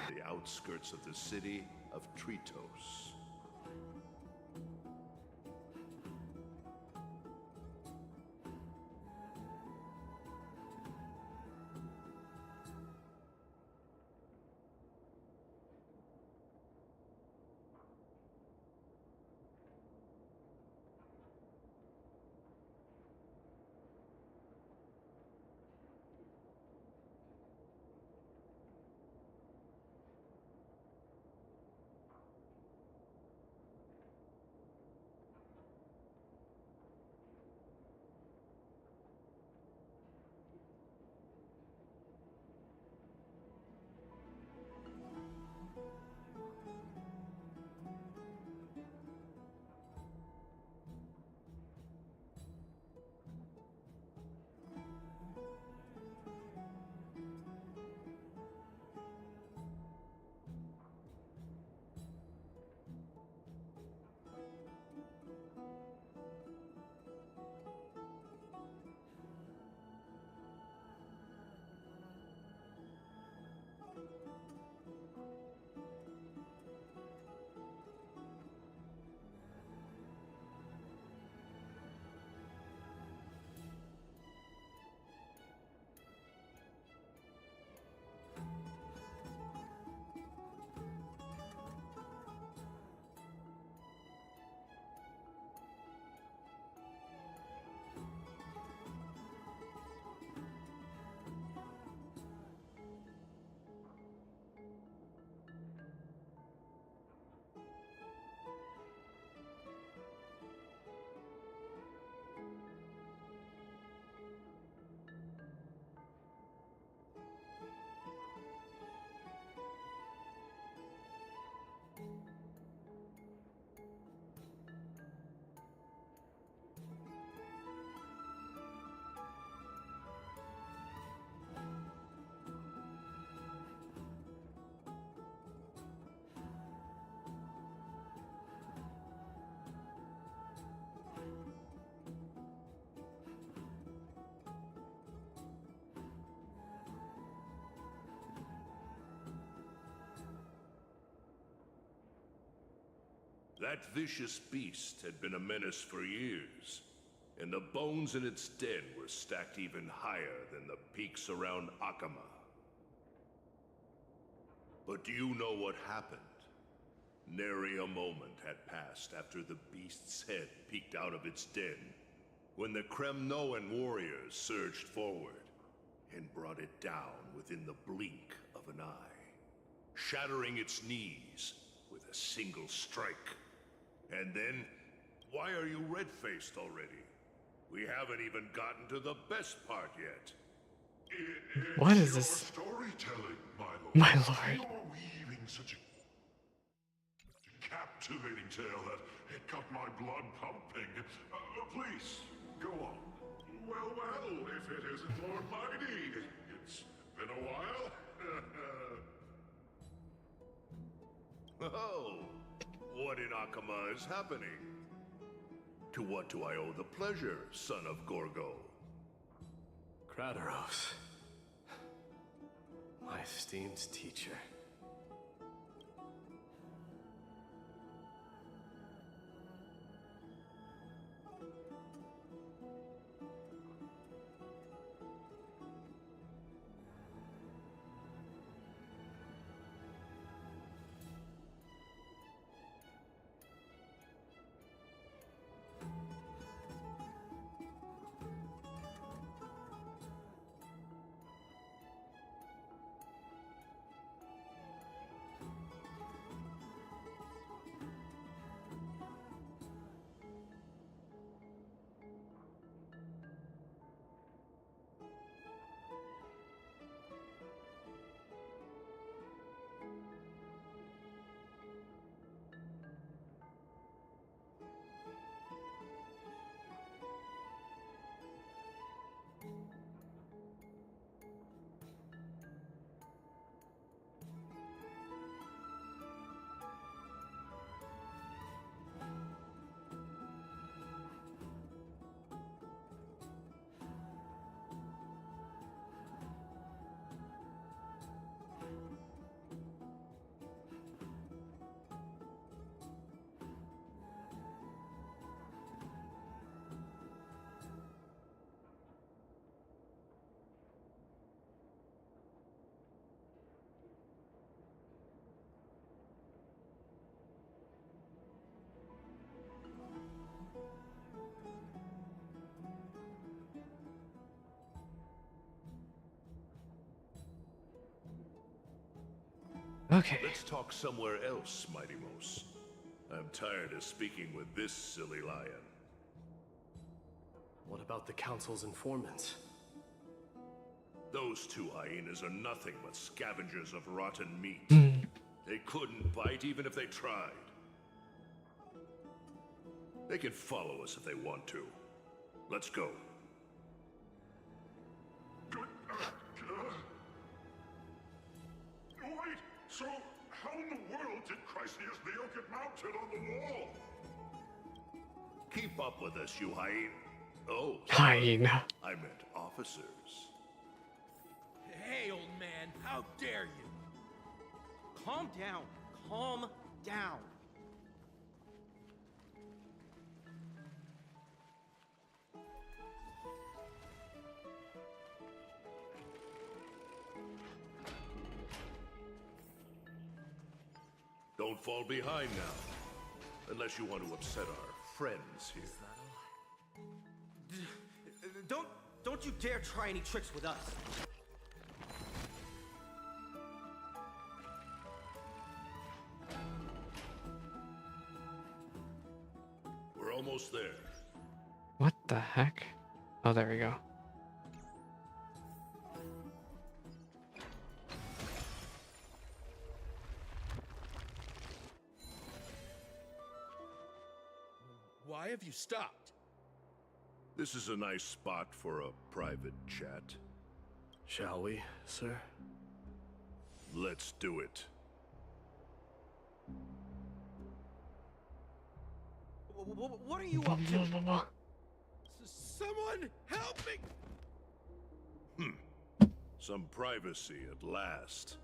on the outskirts of the city of Tritos. That vicious beast had been a menace for years, and the bones in its den were stacked even higher than the peaks around Akama. But do you know what happened? Nary a moment had passed after the beast's head peeked out of its den, when the Kremnoan warriors surged forward and brought it down within the blink of an eye, shattering its knees with a single strike. And then, why are you red-faced already? We haven't even gotten to the best part yet. What is this? Storytelling, My lord. You're weaving such a captivating tale that it got my blood pumping. Please, go on. Well, if it isn't Lord Mighty. It's been a while. Oh, what in Akama is happening? To what do I owe the pleasure, son of Gorgo? Kratos. My esteemed teacher. Okay. Let's talk somewhere else, Mighty Mos. I'm tired of speaking with this silly lion. What about the Council's informants? Those two hyenas are nothing but scavengers of rotten meat. Hmm. They couldn't bite even if they tried. They can follow us if they want to. Let's go. Wait, so how in the world did Chrysius Leo get mounted on the wall? Keep up with us, you hyena. Oh, Hyena. I meant officers. Hey, old man, how dare you? Calm down. Calm down. Don't fall behind now. Unless you want to upset our friends here. Don't you dare try any tricks with us. We're almost there. What the heck? Oh, there we go. Why have you stopped? This is a nice spot for a private chat. Shall we, sir? Let's do it. What are you up to? Someone help me! Some privacy at last.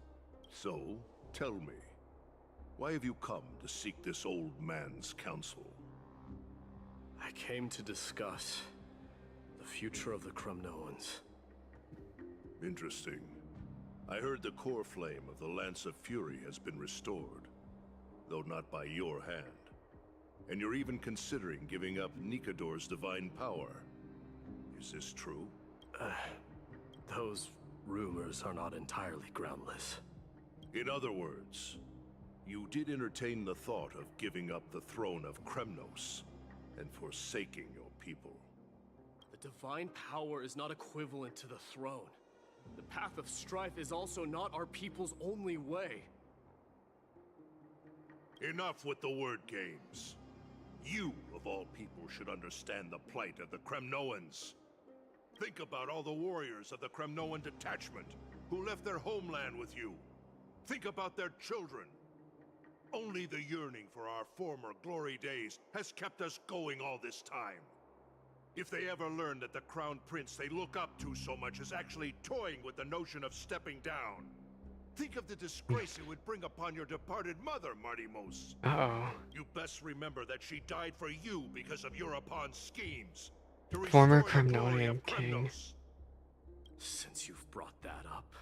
So, tell me, why have you come to seek this old man's counsel? I came to discuss the future of the Cremnoans. Interesting. I heard the core flame of the Lance of Fury has been restored, though not by your hand. And you're even considering giving up Nikador's divine power. Is this true? Those rumors are not entirely groundless. In other words, you did entertain the thought of giving up the throne of Kremnos and forsaking your people. The divine power is not equivalent to the throne. The path of strife is also not our people's only way. Enough with the word games. You, of all people, should understand the plight of the Kremnoans. Think about all the warriors of the Kremnoan detachment who left their homeland with you. Think about their children. Only the yearning for our former glory days has kept us going all this time. If they ever learn that the Crown Prince they look up to so much is actually toying with the notion of stepping down, think of the disgrace it would bring upon your departed mother, Mighty Mos. Uh-oh. You best remember that she died for you because of Europon's schemes. To Former restore the glory Kremnonian of king. Kremnos. Since you've brought that up,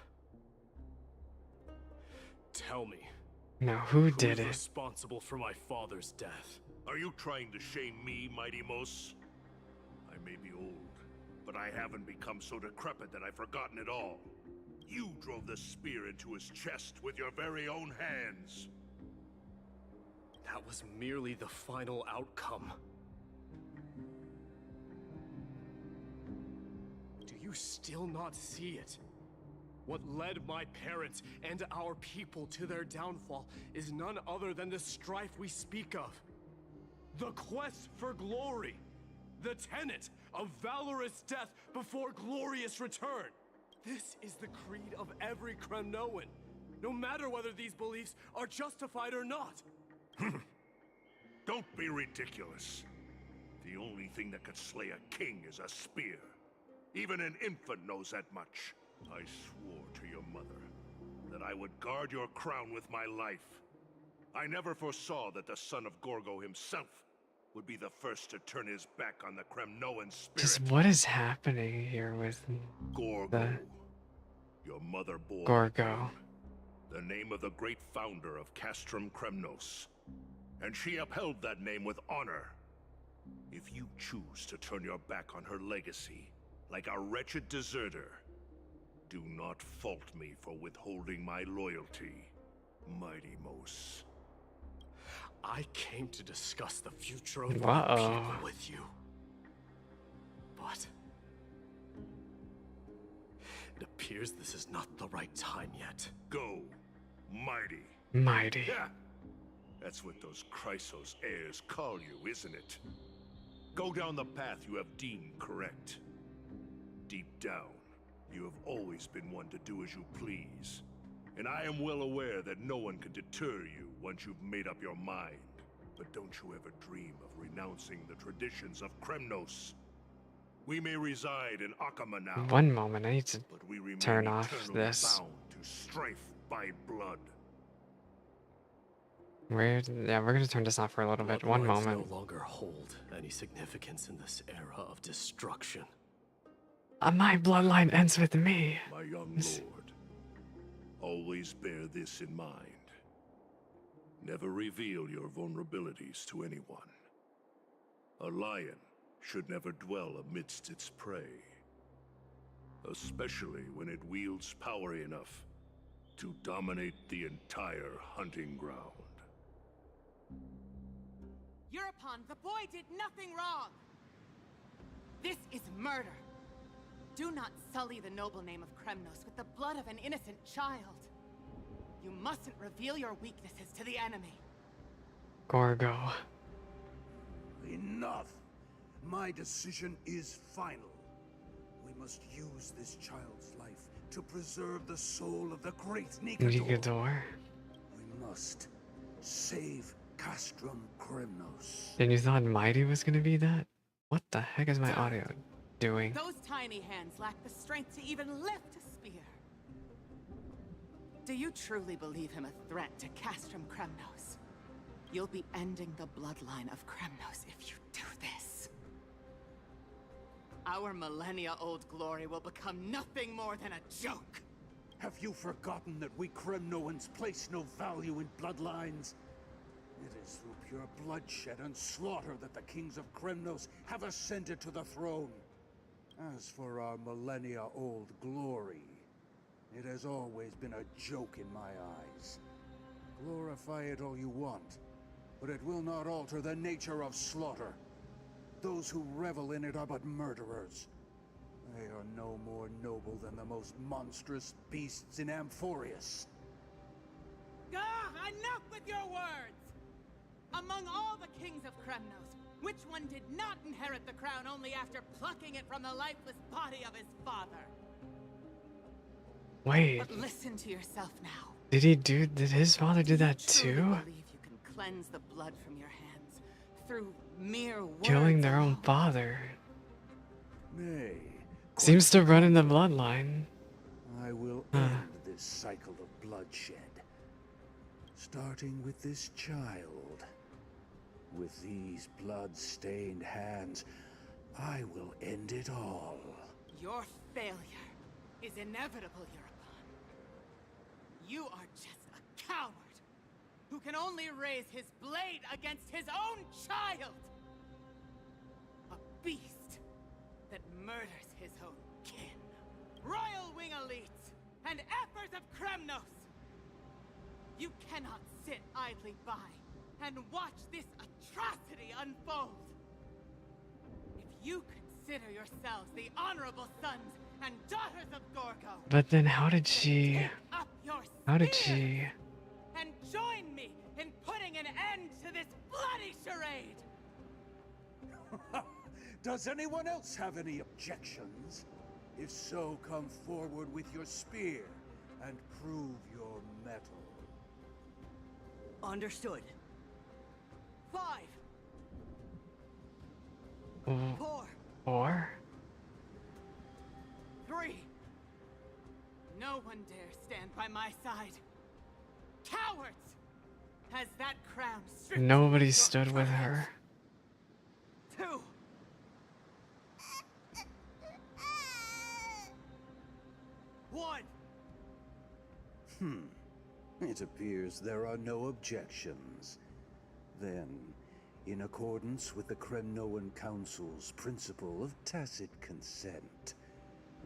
tell me, Now, who did who's it? responsible for my father's death? Are you trying to shame me, Mighty Mos? I may be old, but I haven't become so decrepit that I've forgotten it all. You drove the spear into his chest with your very own hands. That was merely the final outcome. Do you still not see it? What led my parents and our people to their downfall is none other than the strife we speak of. The quest for glory. The tenet of valorous death before glorious return. This is the creed of every Kremnoan, no matter whether these beliefs are justified or not. Don't be ridiculous. The only thing that could slay a king is a spear. Even an infant knows that much. I swore to your mother that I would guard your crown with my life. I never foresaw that the son of Gorgo himself would be the first to turn his back on the Kremnoan spirit. Just what is happening here with Gorgo, your mother bore Gorgo? the name of the great founder of Castrum Kremnos, and she upheld that name with honor. If you choose to turn your back on her legacy, like a wretched deserter, do not fault me for withholding my loyalty. Mighty Mos. I came to discuss the future of Uh-oh. our people with you. But it appears this is not the right time yet. Go, mighty. Mighty. Yeah. That's what those Chrysos heirs call you, isn't it? Go down the path you have deemed correct. Deep down, you have always been one to do as you please. And I am well aware that no one can deter you once you've made up your mind. But don't you ever dream of renouncing the traditions of Kremnos. We may reside in Akama now. One moment, I need to but we remain turn off eternally this. bound to strife by blood. Yeah, we're gonna turn this off for a little bit. One Bloodlines moment. no longer hold any significance in this era of destruction. My bloodline ends with me. My young lord, always bear this in mind. Never reveal your vulnerabilities to anyone. A lion should never dwell amidst its prey, especially when it wields power enough to dominate the entire hunting ground. Eurupon, the boy did nothing wrong! This is murder! Do not sully the noble name of Kremnos with the blood of an innocent child. You mustn't reveal your weaknesses to the enemy. Gorgo. Enough! My decision is final. We must use this child's life to preserve the soul of the great Nikedor. We must save Castrum Kremnos. And you thought Mighty was gonna be that? What the heck is my audio doing? Those tiny hands lack the strength to even lift a spear. Do you truly believe him a threat to Castrum Kremnos? You'll be ending the bloodline of Kremnos if you do this. Our millennia-old glory will become nothing more than a joke. Have you forgotten that we Kremnoans place no value in bloodlines? It is through pure bloodshed and slaughter that the kings of Kremnos have ascended to the throne. As for our millennia-old glory, it has always been a joke in my eyes. Glorify it all you want, but it will not alter the nature of slaughter. Those who revel in it are but murderers. They are no more noble than the most monstrous beasts in Amphoreus. Enough with your words! Among all the kings of Kremnos, which one did not inherit the crown only after plucking it from the lifeless body of his father? Wait. But listen to yourself now. Did his father do that too? Believe you can cleanse the blood from your hands through mere words Killing their own alone? father. Nay. Seems to run in the bloodline. I will end this cycle of bloodshed. Starting with this child. With these blood-stained hands, I will end it all. Your failure is inevitable, Eurupon. You are just a coward who can only raise his blade against his own child. A beast that murders his own kin. Royal Wing elites and Ephors of Kremnos. You cannot sit idly by and watch this atrocity unfold. If you consider yourselves the honorable sons and daughters of Gorgo, But then how did she... up your she... and join me in putting an end to this bloody charade. Does anyone else have any objections? If so, come forward with your spear and prove your mettle. Understood. 5. 4. 4? 3. No one dare stand by my side. Cowards! Has that crown stripped Nobody your stood with courage? her. 2. 1. It appears there are no objections. Then, in accordance with the Kremnoan Council's principle of tacit consent,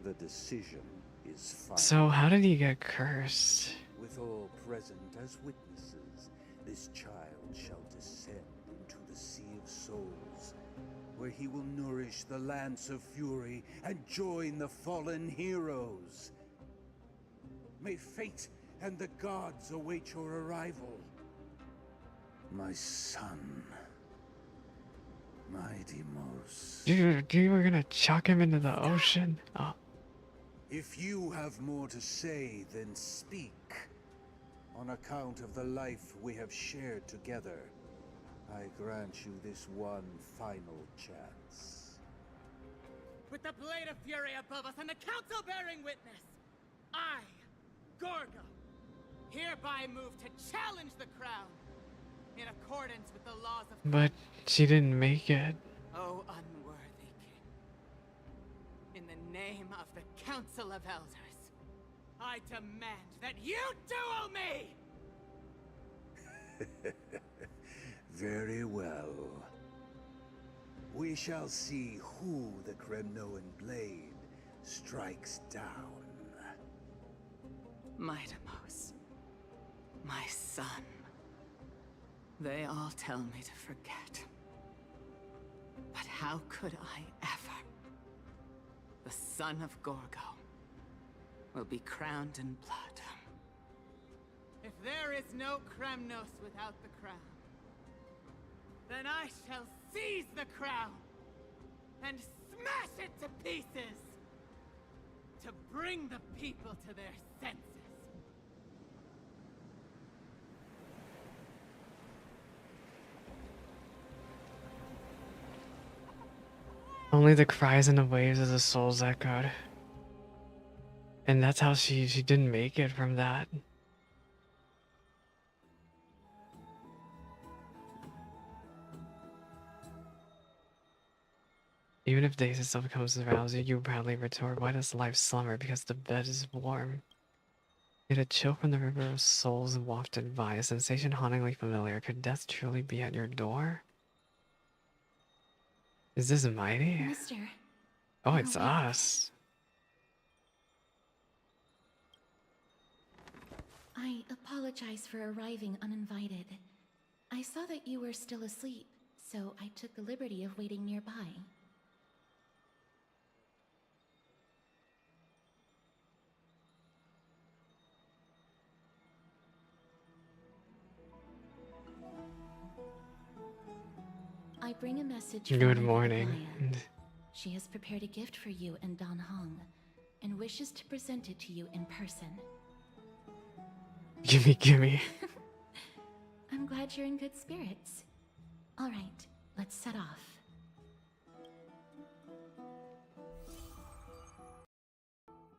the decision is final. So how did he get cursed? With all present as witnesses, this child shall descend into the Sea of Souls, where he will nourish the Lance of Fury and join the fallen heroes. May fate and the gods await your arrival. My son. My Deimos. You were gonna chuck him into the ocean? Oh. If you have more to say, then speak. On account of the life we have shared together, I grant you this one final chance. With the blade of fury above us and the council bearing witness, I, Gorgo, hereby move to challenge the crown in accordance with the laws of... But she didn't make it. Oh, unworthy king. In the name of the Council of Elders, I demand that you duel me! Very well. We shall see who the Cremnoan blade strikes down. My Deimos, my son. They all tell me to forget. But how could I ever? The son of Gorgo will be crowned in blood. If there is no Kremnos without the crown, then I shall seize the crown and smash it to pieces to bring the people to their senses. Only the cries and the waves of the souls echoed. And that's how she didn't make it from that. Even if days itself comes around you, you proudly retort, why does life slumber? Because the bed is warm. Yet a chill from the river of souls wafted by, a sensation hauntingly familiar. Could death truly be at your door? Is this mighty? Mister. Oh, it's us. I apologize for arriving uninvited. I saw that you were still asleep, so I took the liberty of waiting nearby. I bring a message from Good Lady morning. Gaia. She has prepared a gift for you and Dan Hong, and wishes to present it to you in person. Gimme. I'm glad you're in good spirits. All right, let's set off.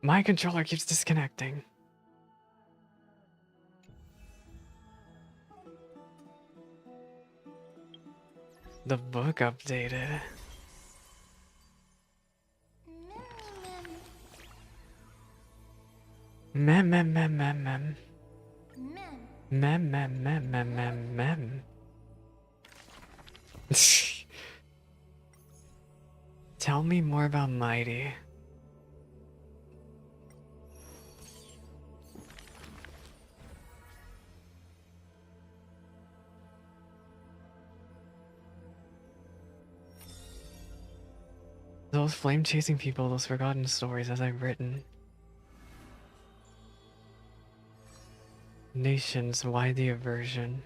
My controller keeps disconnecting. The book updated. Mem. Tell me more about Mighty. Those flame-chasing people, those forgotten stories as I've written. Nations, why the aversion?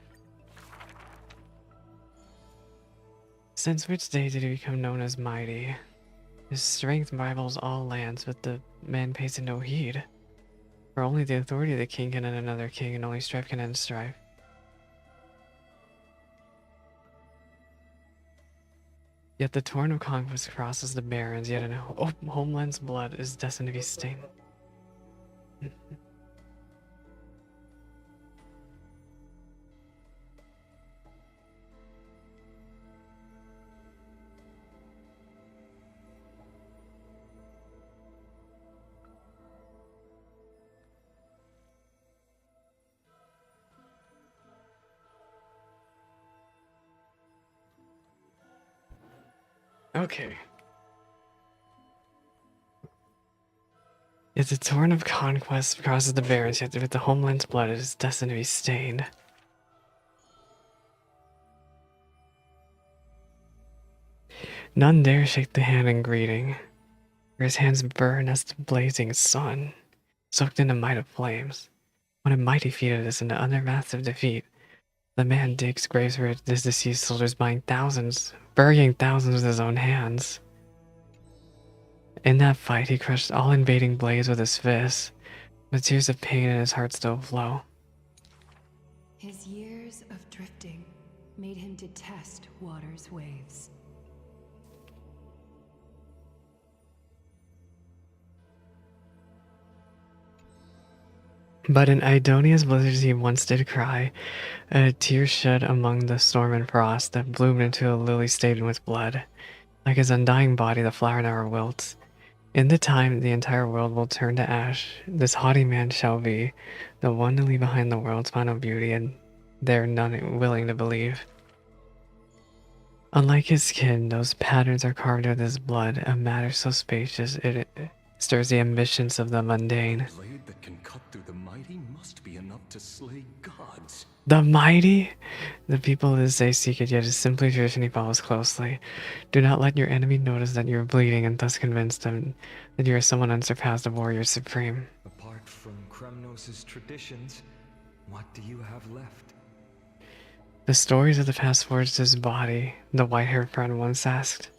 Since which day did he become known as Mighty? His strength rivals all lands, but the man pays it no heed. For only the authority of the king can end another king, and only strife can end strife. Yet the torrent of conquest crosses the barrens, yet an homeland's blood is destined to be stained. Okay. Yet the torrent of conquest crosses the barriers, yet with the homeland's blood it is destined to be stained. None dare shake the hand in greeting, for his hands burn as the blazing sun, soaked in the might of flames. What a mighty feat it is in the under massive defeat. The man digs graves for his deceased soldiers, burying thousands with his own hands. In that fight, he crushed all invading blades with his fists, but tears of pain in his heart still flow. His years of drifting made him detest water's waves. But in Idonia's blizzards he once did cry, a tear shed among the storm and frost that bloomed into a lily stained with blood. Like his undying body, the flower never wilts. In the time the entire world will turn to ash, this haughty man shall be the one to leave behind the world's final beauty, and there none willing to believe. Unlike his kin, those patterns are carved with his blood, a matter so spacious it stirs the ambitions of the mundane. The blade that can cut through the mighty must be enough to slay gods. The mighty? The people of this day seek it, yet it is simply tradition he follows closely. Do not let your enemy notice that you are bleeding, and thus convince them that you are someone unsurpassed, a warrior supreme. Apart from Kremnos' traditions, what do you have left? The stories of the past forged his body, the white-haired friend once asked.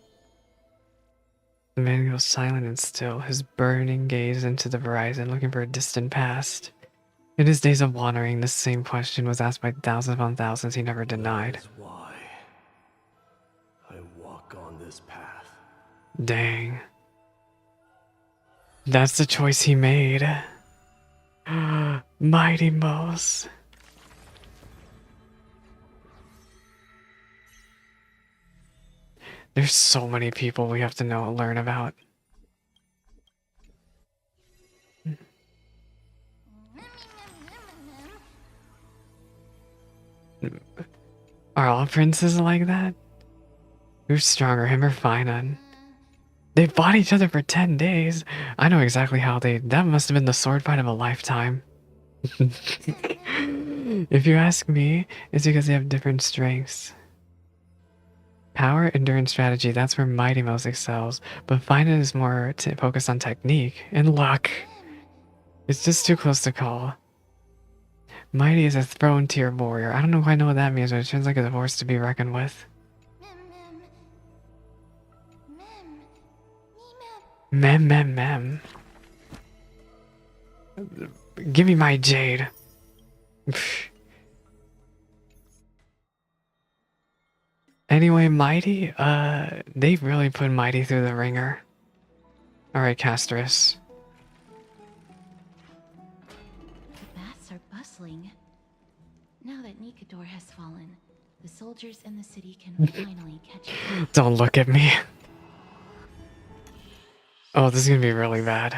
The man goes silent and still, his burning gaze into the horizon, looking for a distant past. In his days of wandering, this same question was asked by thousands upon thousands he never denied. That is why I walk on this path. Dang. That's the choice he made. Mighty Mos. There's so many people we have to learn about. Are all princes like that? Who's stronger, him or Finan? They fought each other for 10 days. I know exactly how that must have been the sword fight of a lifetime. If you ask me, it's because they have different strengths. Power, endurance, strategy, that's where Mighty Mos excels, but Finan is more focused on technique and luck. It's just too close to call. Mighty is a throne tier warrior. I don't know quite know what that means, but it sounds like a force to be reckoned with. Mem. Give me my jade. Anyway, Mighty, they really put Mighty through the ringer. Alright, Castress. The baths are bustling. Now that Nikador has fallen, the soldiers in the city can finally catch up. Don't look at me. Oh, this is gonna be really bad.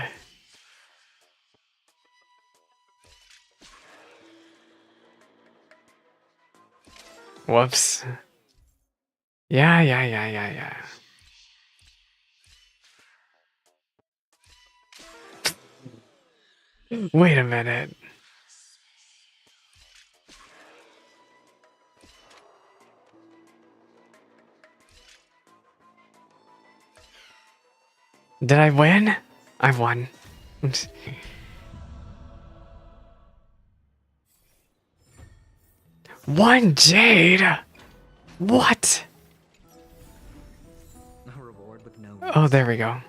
Whoops. Yeah. Wait a minute. Did I win? I won. One jade? What? A reward with no Oh, there we go.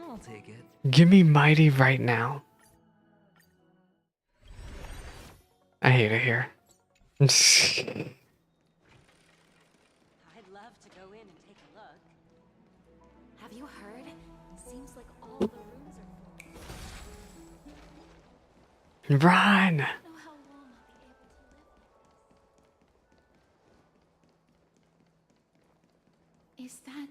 I'll take it. Give me Mighty right now. I hate it here. I'd love to go in and take a look. Have you heard? It seems like all the rooms are full. Run! Is that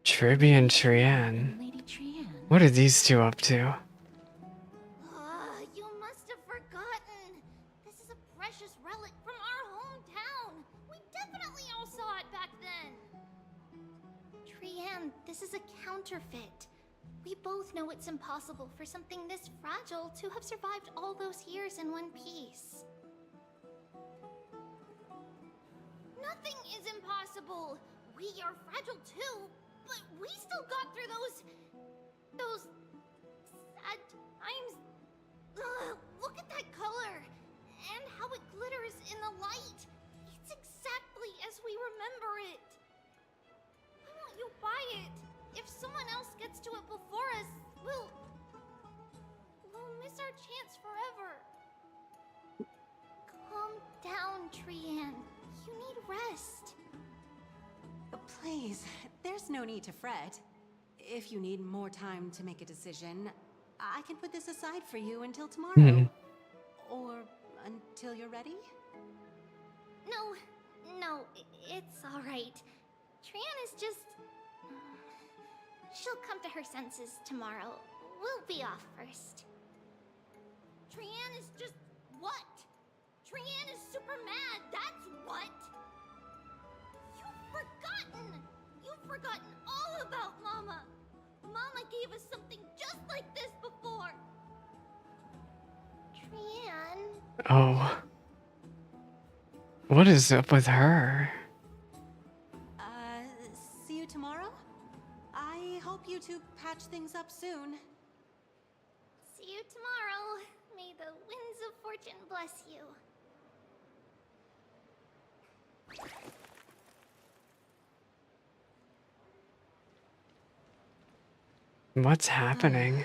Tribby and Trian. Lady Trian? What are these two up to? You must have forgotten. This is a precious relic from our hometown. We definitely all saw it back then. Trian, this is a counterfeit. We both know it's impossible for something this fragile to have survived all those years in one piece. Nothing is impossible. We are fragile too, but we still got through those sad times. Ugh, look at that color and how it glitters in the light. It's exactly as we remember it. Why won't you buy it? If someone else gets to it before us, we'll miss our chance forever. Calm down, Trian. You need rest. Please, there's no need to fret. If you need more time to make a decision, I can put this aside for you until tomorrow. Or until you're ready? No, it's alright. Trian is just... She'll come to her senses tomorrow. We'll be off first. Trian is just... what? Trian is super mad, that's what! You've forgotten all about Mama! Mama gave us something just like this before! Trian... Oh. What is up with her? See you tomorrow? I hope you two patch things up soon. See you tomorrow. May the winds of fortune bless you. What's happening?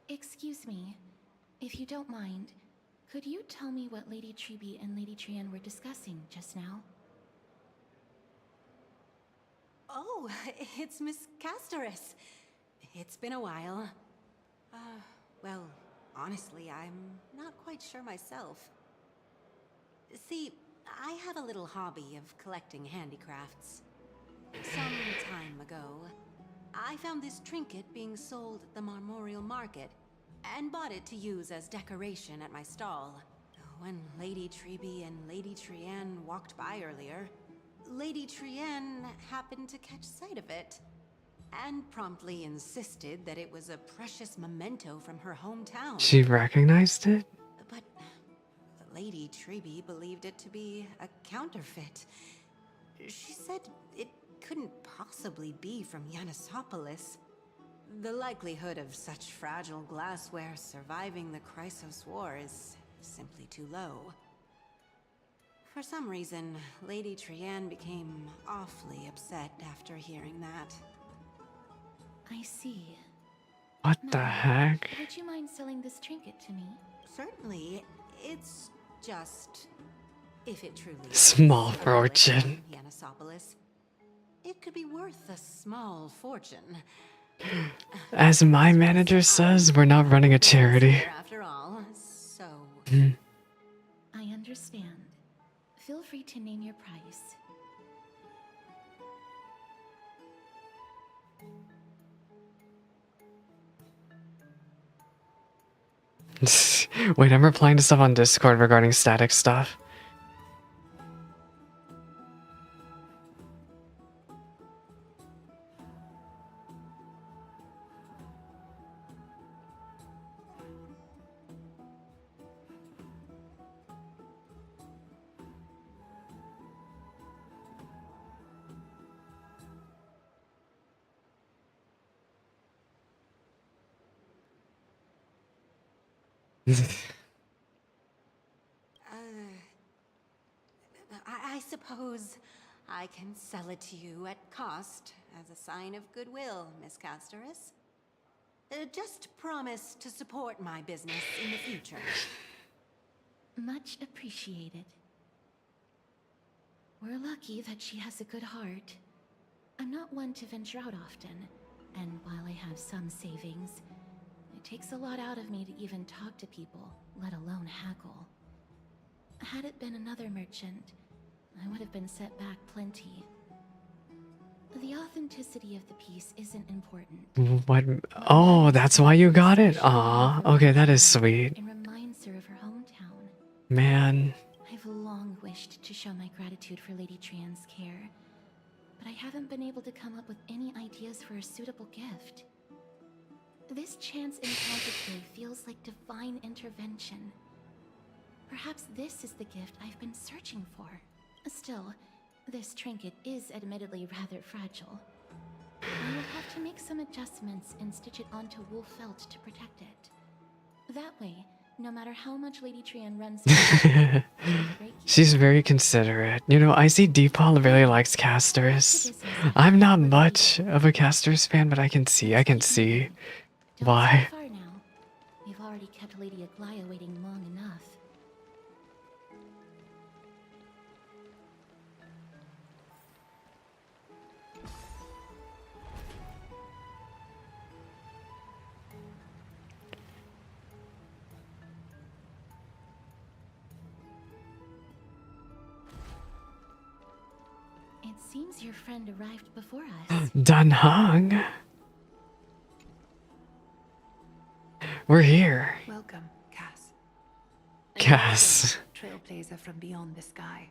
Excuse me, if you don't mind, could you tell me what Lady Triby and Lady Trian were discussing just now? Oh, it's Miss Casterus. It's been a while. Well, honestly, I'm not quite sure myself. See, I have a little hobby of collecting handicrafts. Some time ago, I found this trinket being sold at the Marmorial Market, and bought it to use as decoration at my stall. When Lady Triby and Lady Trian walked by earlier, Lady Trian happened to catch sight of it, and promptly insisted that it was a precious memento from her hometown. She recognized it? But Lady Triby believed it to be a counterfeit. She said it couldn't possibly be from Yanisopolis. The likelihood of such fragile glassware surviving the Chrysos War is simply too low. For some reason, Lady Trian became awfully upset after hearing that. I see. What the heck? Would you mind selling this trinket to me? Certainly. It's just... if it truly Small is fortune. Yanisopolis, it could be worth a small fortune. As my manager says, we're not running a charity. After all, so... I understand. Feel free to name your price. Wait, I'm replying to stuff on Discord regarding static stuff. I suppose I can sell it to you at cost as a sign of goodwill, Miss Casterus. Just promise to support my business in the future. Much appreciated. We're lucky that she has a good heart. I'm not one to venture out often, and while I have some savings, it takes a lot out of me to even talk to people, let alone haggle. Had it been another merchant, I would have been set back plenty. The authenticity of the piece isn't important. What? Oh, that's why you got it? Aw, okay, that is sweet. It reminds her of her hometown. Man. I've long wished to show my gratitude for Lady Trian's care, but I haven't been able to come up with any ideas for a suitable gift. This chance encounter today feels like divine intervention. Perhaps this is the gift I've been searching for. Still, this trinket is admittedly rather fragile. I will have to make some adjustments and stitch it onto wool felt to protect it. That way, no matter how much Lady Trian runs, She's very considerate. You know, I see Deepal really likes casters. I'm not much of a casters fan, but I can see why. So far now, we've already kept Lady Aglaya waiting long enough. It seems your friend arrived before us. Dun Hung. We're here. Welcome, Cass. Cass. Trailblazer from beyond the sky.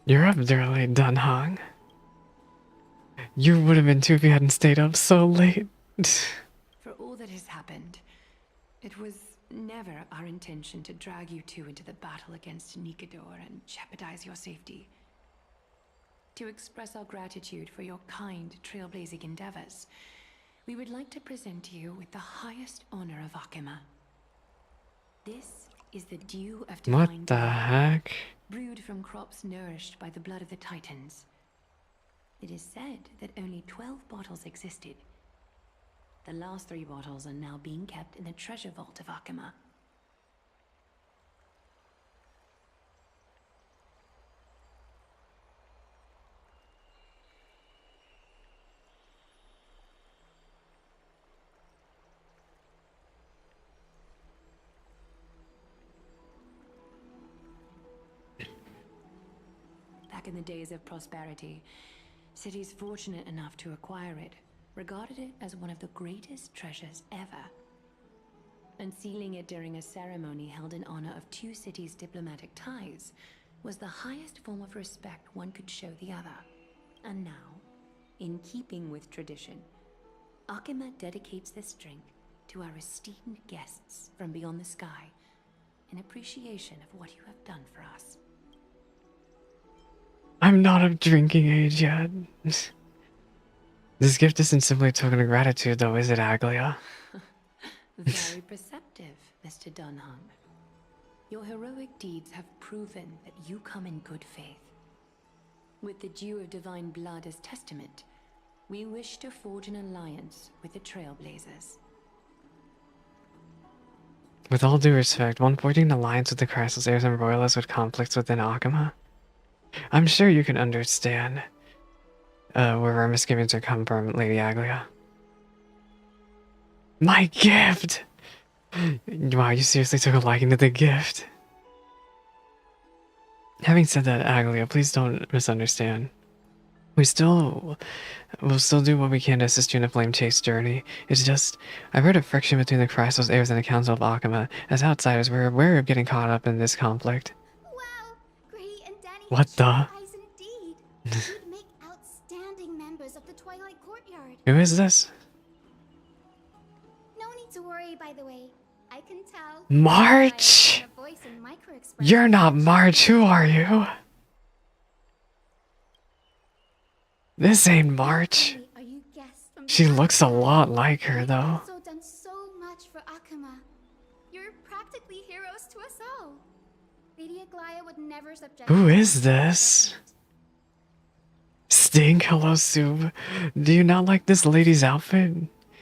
You're up early, Dun Hung. You would have been too if you hadn't stayed up so late. For all that has happened, it was never our intention to drag you two into the battle against Nikador and jeopardize your safety. To express our gratitude for your kind trailblazing endeavors, we would like to present you with the highest honor of Akima. This is the dew of divine What the heck? brewed from crops nourished by the blood of the Titans. It is said that only 12 bottles existed. The last 3 bottles are now being kept in the treasure vault of Akima. Back in the days of prosperity, cities fortunate enough to acquire it regarded it as one of the greatest treasures ever. Unsealing it during a ceremony held in honor of 2 cities' diplomatic ties was the highest form of respect one could show the other. And now, in keeping with tradition, Akima dedicates this drink to our esteemed guests from beyond the sky in appreciation of what you have done for us. I'm not of drinking age yet. This gift isn't simply a token of gratitude, though, is it, Aglia? Very perceptive, Mr. Dunhung. Your heroic deeds have proven that you come in good faith. With the dew of divine blood as testament, we wish to forge an alliance with the Trailblazers. With all due respect, one forging an alliance with the Crystal's heirs and royalists with conflicts within Akima? I'm sure you can understand where our misgivings are come from, Lady Aglia. My gift! Wow, you seriously took a liking to the gift. Having said that, Aglia, please don't misunderstand. We'll still do what we can to assist you in the Flame Chase journey. It's just, I've heard of friction between the Crystal's heirs and the Council of Akima. As outsiders, we're aware of getting caught up in this conflict. Wow, Gray and Danny What the? eyes indeed. You'd make outstanding members of the Twilight Courtyard. Who is this? No need to worry, by the way. I can tell. March! You're not March, who are you? This ain't March. She looks a lot like her, though. Also done so much for Akima. You're practically heroes to us all. Lady Aglaya would never subject. Who is this? Stink, hello, Sub. Do you not like this lady's outfit?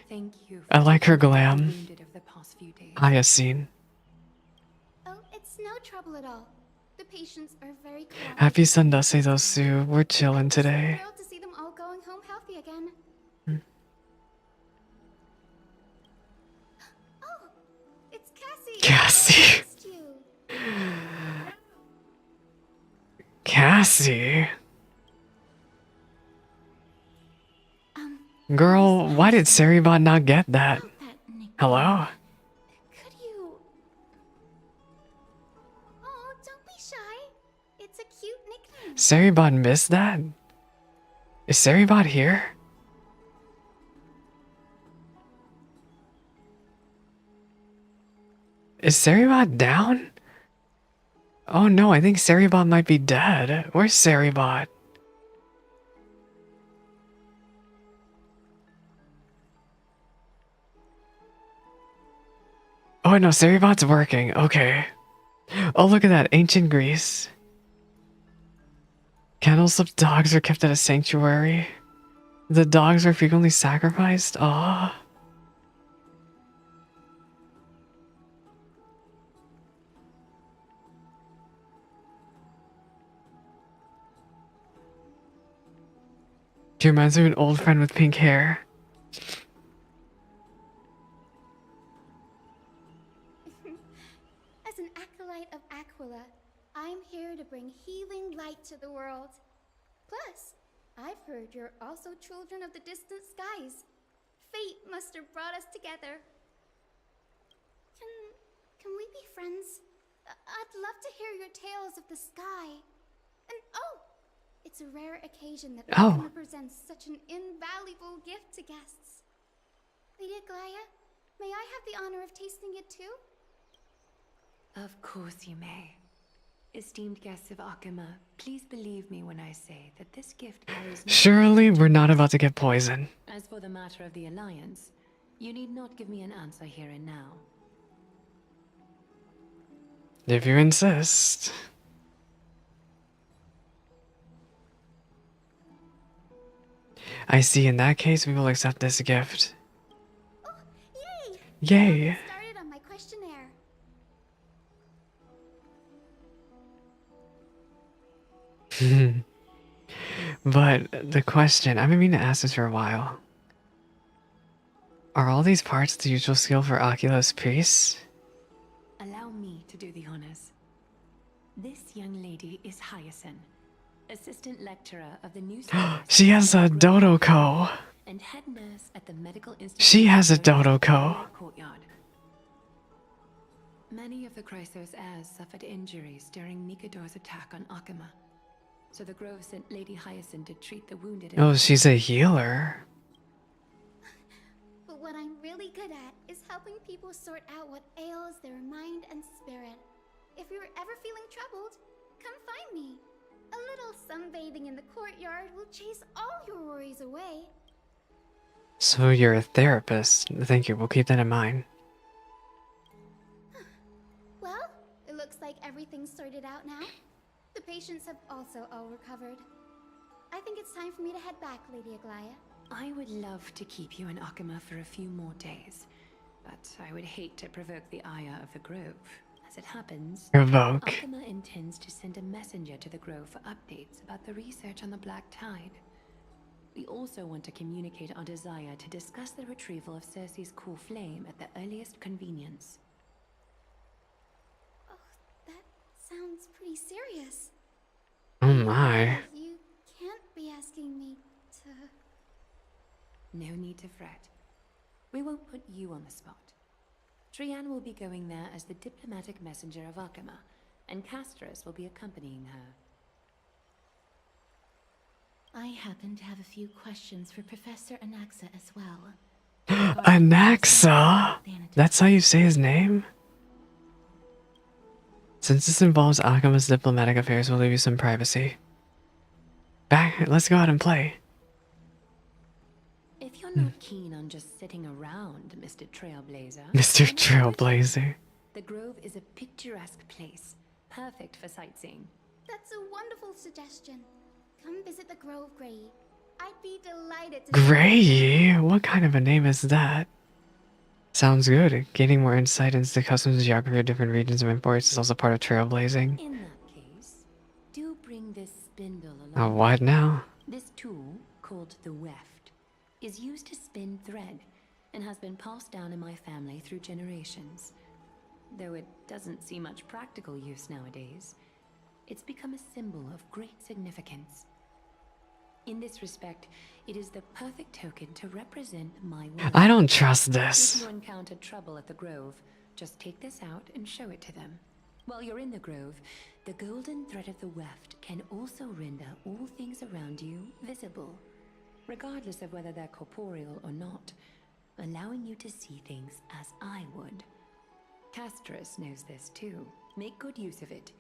Thank you. I like her glam. Wounded of the past few days. Hyacine. Oh, it's no trouble at all. The patients are very cooperative. Happy Sunday, though, Sue. We're chilling today. Thrilled to see them all going home healthy again. Oh, it's Cassie. Cassie. I missed you. Cassie. Girl, why did Saribot not get that? Hello? Could you? Oh, don't be shy. It's a cute nickname. Saribot missed that? Is Saribot here? Is Seribot down? Oh no, I think Seribot might be dead. Where's Seribot? Oh no, Seribot's working. Okay. Oh, look at that. Ancient Greece. Kennels of dogs are kept at a sanctuary. The dogs are frequently sacrificed. Ah. She reminds me of an old friend with pink hair. As an acolyte of Aquila, I'm here to bring healing light to the world. Plus, I've heard you're also children of the distant skies. Fate must have brought us together. Can we be friends? I'd love to hear your tales of the sky. And oh, it's a rare occasion that Aquila presents such an invaluable gift to guests. Lady Aglaia, may I have the honor of tasting it too? Of course you may. Esteemed guests of Akima, please believe me when I say that this gift carries no— Surely we're not about to get poisoned. As for the matter of the alliance, you need not give me an answer here and now. If you insist. I see. In that case, we will accept this gift. Oh, yay! Yay! Started on my questionnaire. But the question, I've been meaning to ask this for a while. Are all these parts the usual skill for Oculus priests? Allow me to do the honors. This young lady is Hyacinth, assistant lecturer of the new She has a Dodoko. and head nurse at the medical institute. She has a Dodoko. Courtyard. Many of the Chrysos heirs suffered injuries during Nikador's attack on Akima, so the Grove sent Lady Hyacinth to treat the wounded. Oh, she's a healer. But what I'm really good at is helping people sort out what ails their mind and spirit. If you're ever feeling troubled, come find me. A little sunbathing in the courtyard will chase all your worries away. So you're a therapist. Thank you, we'll keep that in mind. Well, it looks like everything's sorted out now. The patients have also all recovered. I think it's time for me to head back, Lady Aglaia. I would love to keep you in Akima for a few more days, but I would hate to provoke the ire of the Grove. As it happens, Provoke. Akima intends to send a messenger to the Grove for updates about the research on the Black Tide. We also want to communicate our desire to discuss the retrieval of Circe's core flame at the earliest convenience. Oh, that sounds pretty serious. Oh my. You can't be asking me to... No need to fret. We won't put you on the spot. Trianne will be going there as the diplomatic messenger of Akima, and Castorus will be accompanying her. I happen to have a few questions for Professor Anaxa as well. Anaxa? That's how you say his name? Since this involves Akima's diplomatic affairs, we'll leave you some privacy. Back, let's go out and play. If you're not keen on just sitting around, Mr. Trailblazer... Mr. Trailblazer. The Grove is a picturesque place, perfect for sightseeing. That's a wonderful suggestion. Come visit the Grove, Grey. I'd be delighted to... Grey? What kind of a name is that? Sounds good. Gaining more insight into the customs and geography of different regions of Amphoreus is also part of trailblazing. In that case, do bring this spindle along. Oh, what now? This tool, called the weft, is used to spin thread and has been passed down in my family through generations. Though it doesn't see much practical use nowadays, it's become a symbol of great significance. In this respect, it is the perfect token to represent my will. I don't trust this. If you encounter trouble at the Grove, just take this out and show it to them. While you're in the Grove, the golden thread of the weft can also render all things around you visible, regardless of whether they're corporeal or not, allowing you to see things as I would. Castorus knows this too. Make good use of it.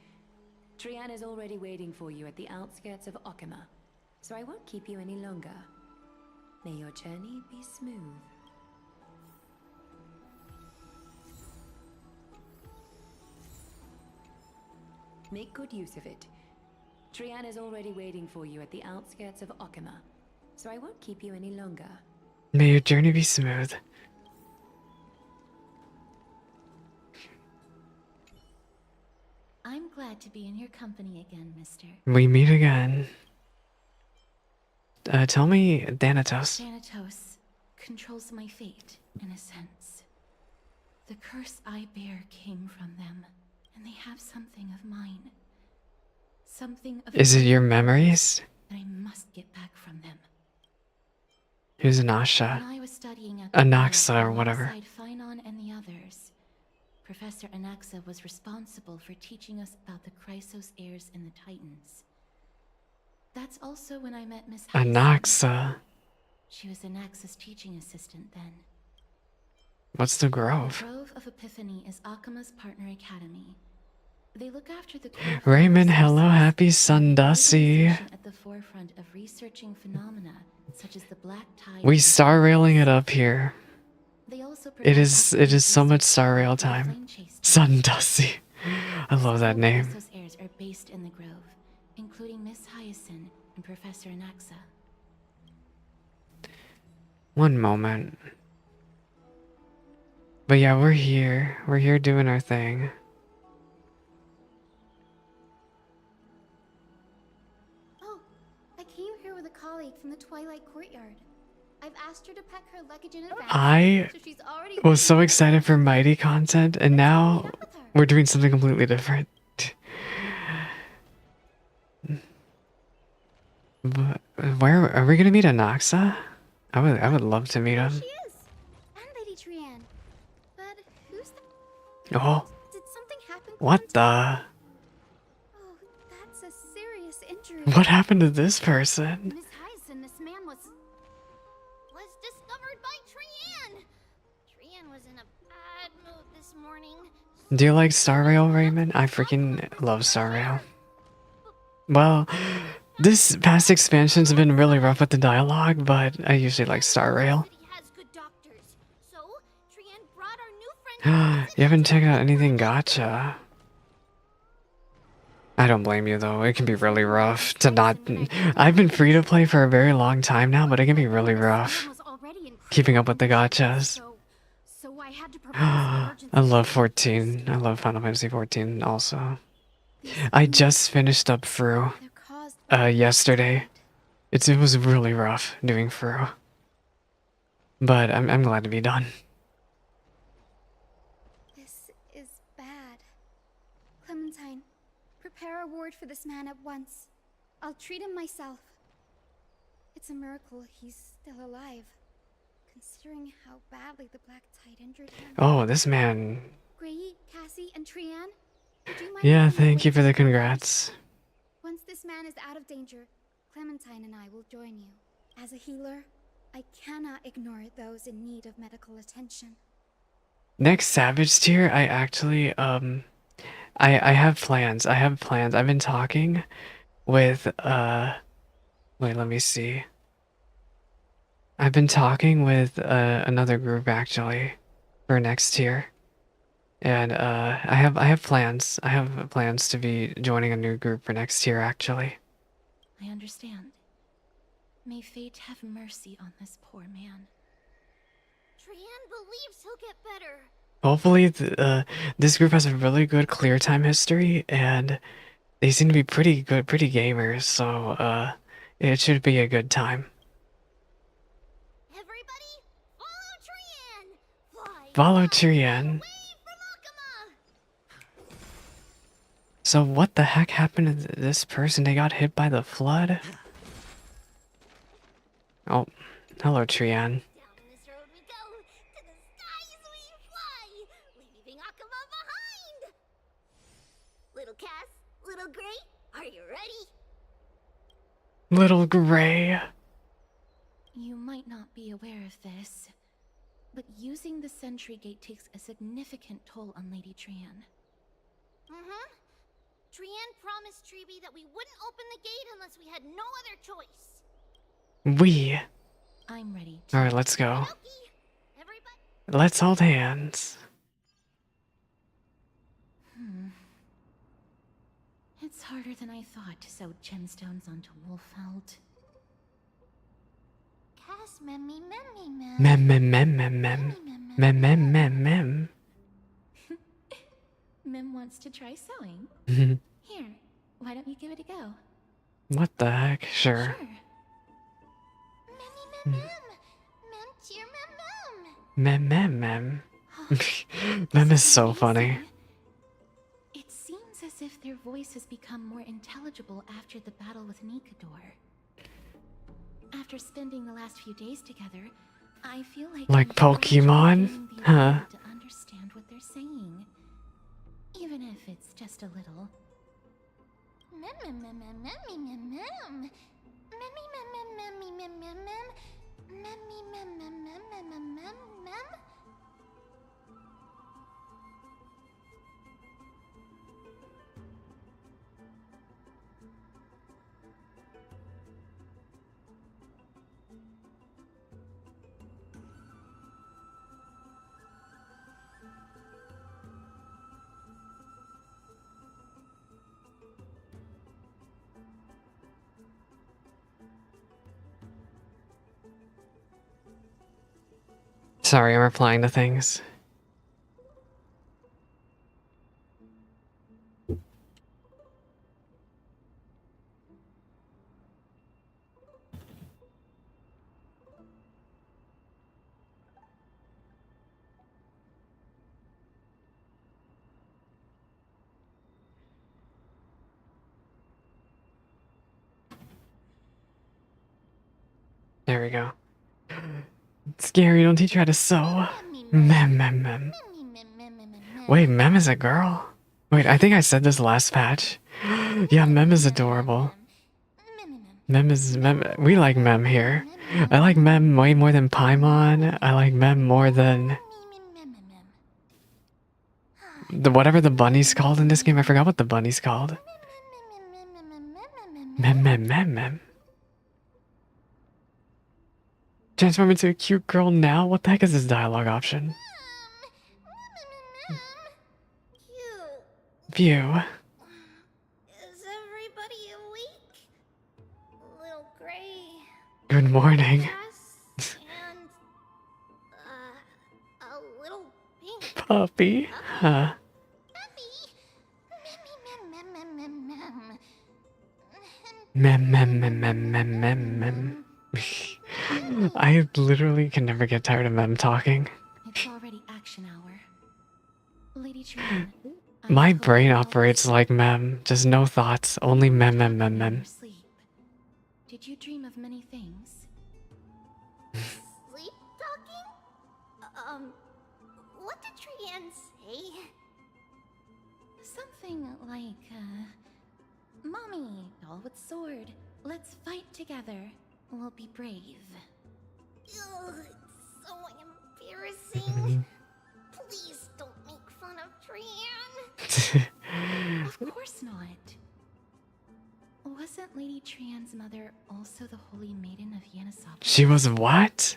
Trian is already waiting for you at the outskirts of Okima, so I won't keep you any longer. May your journey be smooth. Make good use of it. Trian is already waiting for you at the outskirts of Okima, so I won't keep you any longer. May your journey be smooth. I'm glad to be in your company again, mister. We meet again. Tell me, Thanatos. Thanatos controls my fate, in a sense. The curse I bear came from them, and they have something of mine. Something of Is it your memories? that I must get back from them. Who's Anasha? When I was studying at Anaxa or whatever. alongside Phynon and the others, Professor Anaxa was responsible for teaching us about the Chrysos heirs and the Titans. That's also when I met Miss Hudson. Anaxa. She was Anaxa's teaching assistant then. What's the Grove? The Grove of Epiphany is Akima's partner academy. They look after the Raymond, hello, happy Sundusy. at the forefront of researching phenomena such as the black tide. We star railing it up here. They also It is so much star rail time. Sundusy. I love that name. Those heirs are based in the Grove, including Miss Hyacinth and Professor Anaxa. One moment. But yeah, we're here. We're here doing our thing. Oh, I came here with a colleague from the Twilight Courtyard. I've asked her to pack her luggage in advance, I so she's already was so excited for Mighty content, and now we're doing something completely different. But where are we gonna meet Anaxa? I would love to meet him. She is, and Lady Trian. But who's that? Oh, Did something happen? what the? Oh, that's a serious injury. What happened to this person? Miss Hyacinth, this man was discovered by Trian. Trian was in a bad mood this morning. Do you like Star Rail, Raymond? I freaking love Star Rail. Well, this past expansion's been really rough with the dialogue, but I usually like Star Rail. You haven't checked out anything gacha. I don't blame you though, it can be really rough to not... I've been free to play for a very long time now, but it can be really rough keeping up with the gachas. I love 14. I love Final Fantasy 14 also. I just finished up Fru yesterday. It was really rough doing Fru. But I'm glad to be done. This is bad. Clementine, prepare a ward for this man at once. I'll treat him myself. It's a miracle he's still alive, considering how badly the black tide injured him. Oh, this man. Gray, Cassie, and Trian, would you mind Yeah, making your thank way you for to the the congrats. Once this man is out of danger, Clementine and I will join you. As a healer, I cannot ignore those in need of medical attention. Next Savage tier, I actually I have plans. I've been talking with wait, let me see. I've been talking with another group actually for next tier. And I have plans. I have plans to be joining a new group for next year actually. I understand. May fate have mercy on this poor man. Trian believes he'll get better. Hopefully this group has a really good clear time history and they seem to be pretty gamers, so it should be a good time. Everybody, follow Trian. Follow Trian. So what the heck happened to this person? They got hit by the flood? Oh, hello Trian. Down this road we go, to the skies we fly, leaving Akuma behind. Little Cass, little Gray, are you ready? Little Gray. You might not be aware of this, But using the sentry gate takes a significant toll on Lady Trian. Trian promised Treeby that we wouldn't open the gate unless we had no other choice. I'm ready. Alright, let's go. Let's hold hands. It's harder than I thought to sew gemstones onto Wolfeld. Cass, memmy, Mem mem mem mem mem. Mem mem mem mem. Mem wants to try sewing. Here, why don't you give it a go? What the heck? Sure. Mem mem mem. Mem is so funny. It seems as if their voice has become more intelligible after the battle with Nikador. After spending the last few days together, I feel like Pokemon? Huh. to understand what they're saying. Even if it's just a little. Sorry, I'm replying to things. There we go. Scary, don't teach her how to sew. Mem mem mem. Wait, Mem is a girl? Wait, I think I said this last patch. Yeah, Mem is adorable. Mem. We like Mem here. I like Mem way more than Paimon. I like Mem more than whatever the bunny's called in this game. I forgot what the bunny's called. Mem. Transform into a cute girl now? What the heck is this dialogue option? View. Is everybody awake? Little Gray. Good morning. And a little pink. Puppy. Huh. Mem. I literally can never get tired of Mem talking. It's already action hour. Lady Trian, My brain operates like Mem, just no thoughts, only Mem. sleep. Did you dream of many things? Sleep talking? What did Trian say? Something like, Mommy, doll with sword, let's fight together. We'll be brave. Ugh, it's so embarrassing. Please don't make fun of Trian. Of course not. Wasn't Lady Trian's mother also the Holy Maiden of Yanasapo? She was what?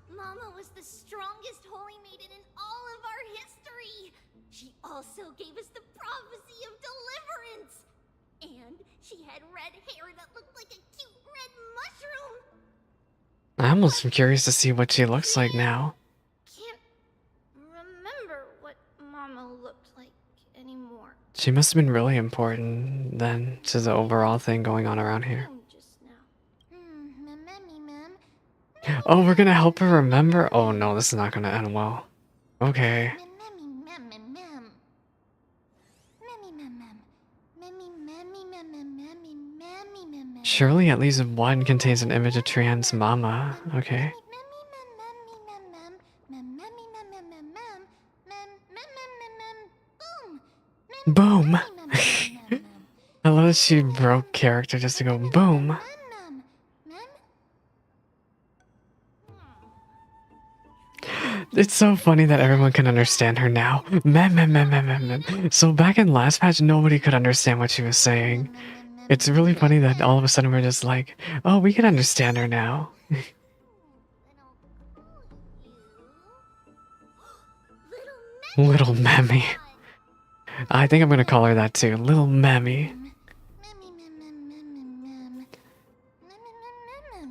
Mama was the strongest Holy Maiden in all of our history. She also gave us the prophecy of deliverance. And she had red hair that looked like a cute red mushroom. I almost am curious to see what she looks like now. Can't remember what Mama looked like anymore. She must have been really important then to the overall thing going on around here. Oh, we're gonna help her remember? Oh no, this is not gonna end well. Okay. Surely at least one contains an image of Trian's mama. Okay. Boom! I love that she broke character just to go boom. It's so funny that everyone can understand her now. Mem. So back in last patch, nobody could understand what she was saying. It's really funny that all of a sudden we're just like, oh, we can understand her now. Little Memmy. I think I'm gonna call her that too. Little Memmy.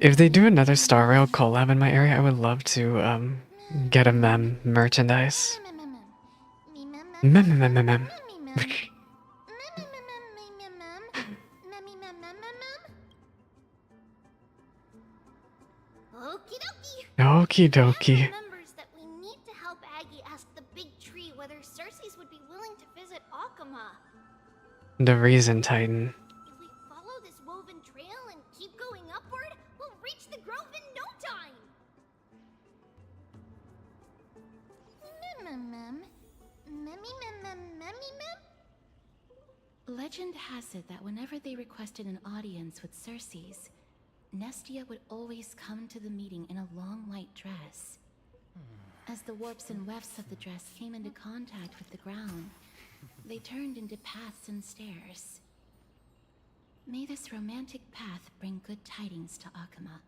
If they do another Star Rail collab in my area, I would love to get a mem merchandise. Mem. Okie dokie. Remembers that we need to help Aggie ask the big tree whether Cersei's would be willing to visit Akama. The Reason Titan. If we follow this woven trail and keep going upward, we'll reach the grove in no time. Legend has it that whenever they requested an audience with Cersei's, Nestia would always come to the meeting in a long white dress. As the warps and wefts of the dress came into contact with the ground, they turned into paths and stairs. May this romantic path bring good tidings to Akama.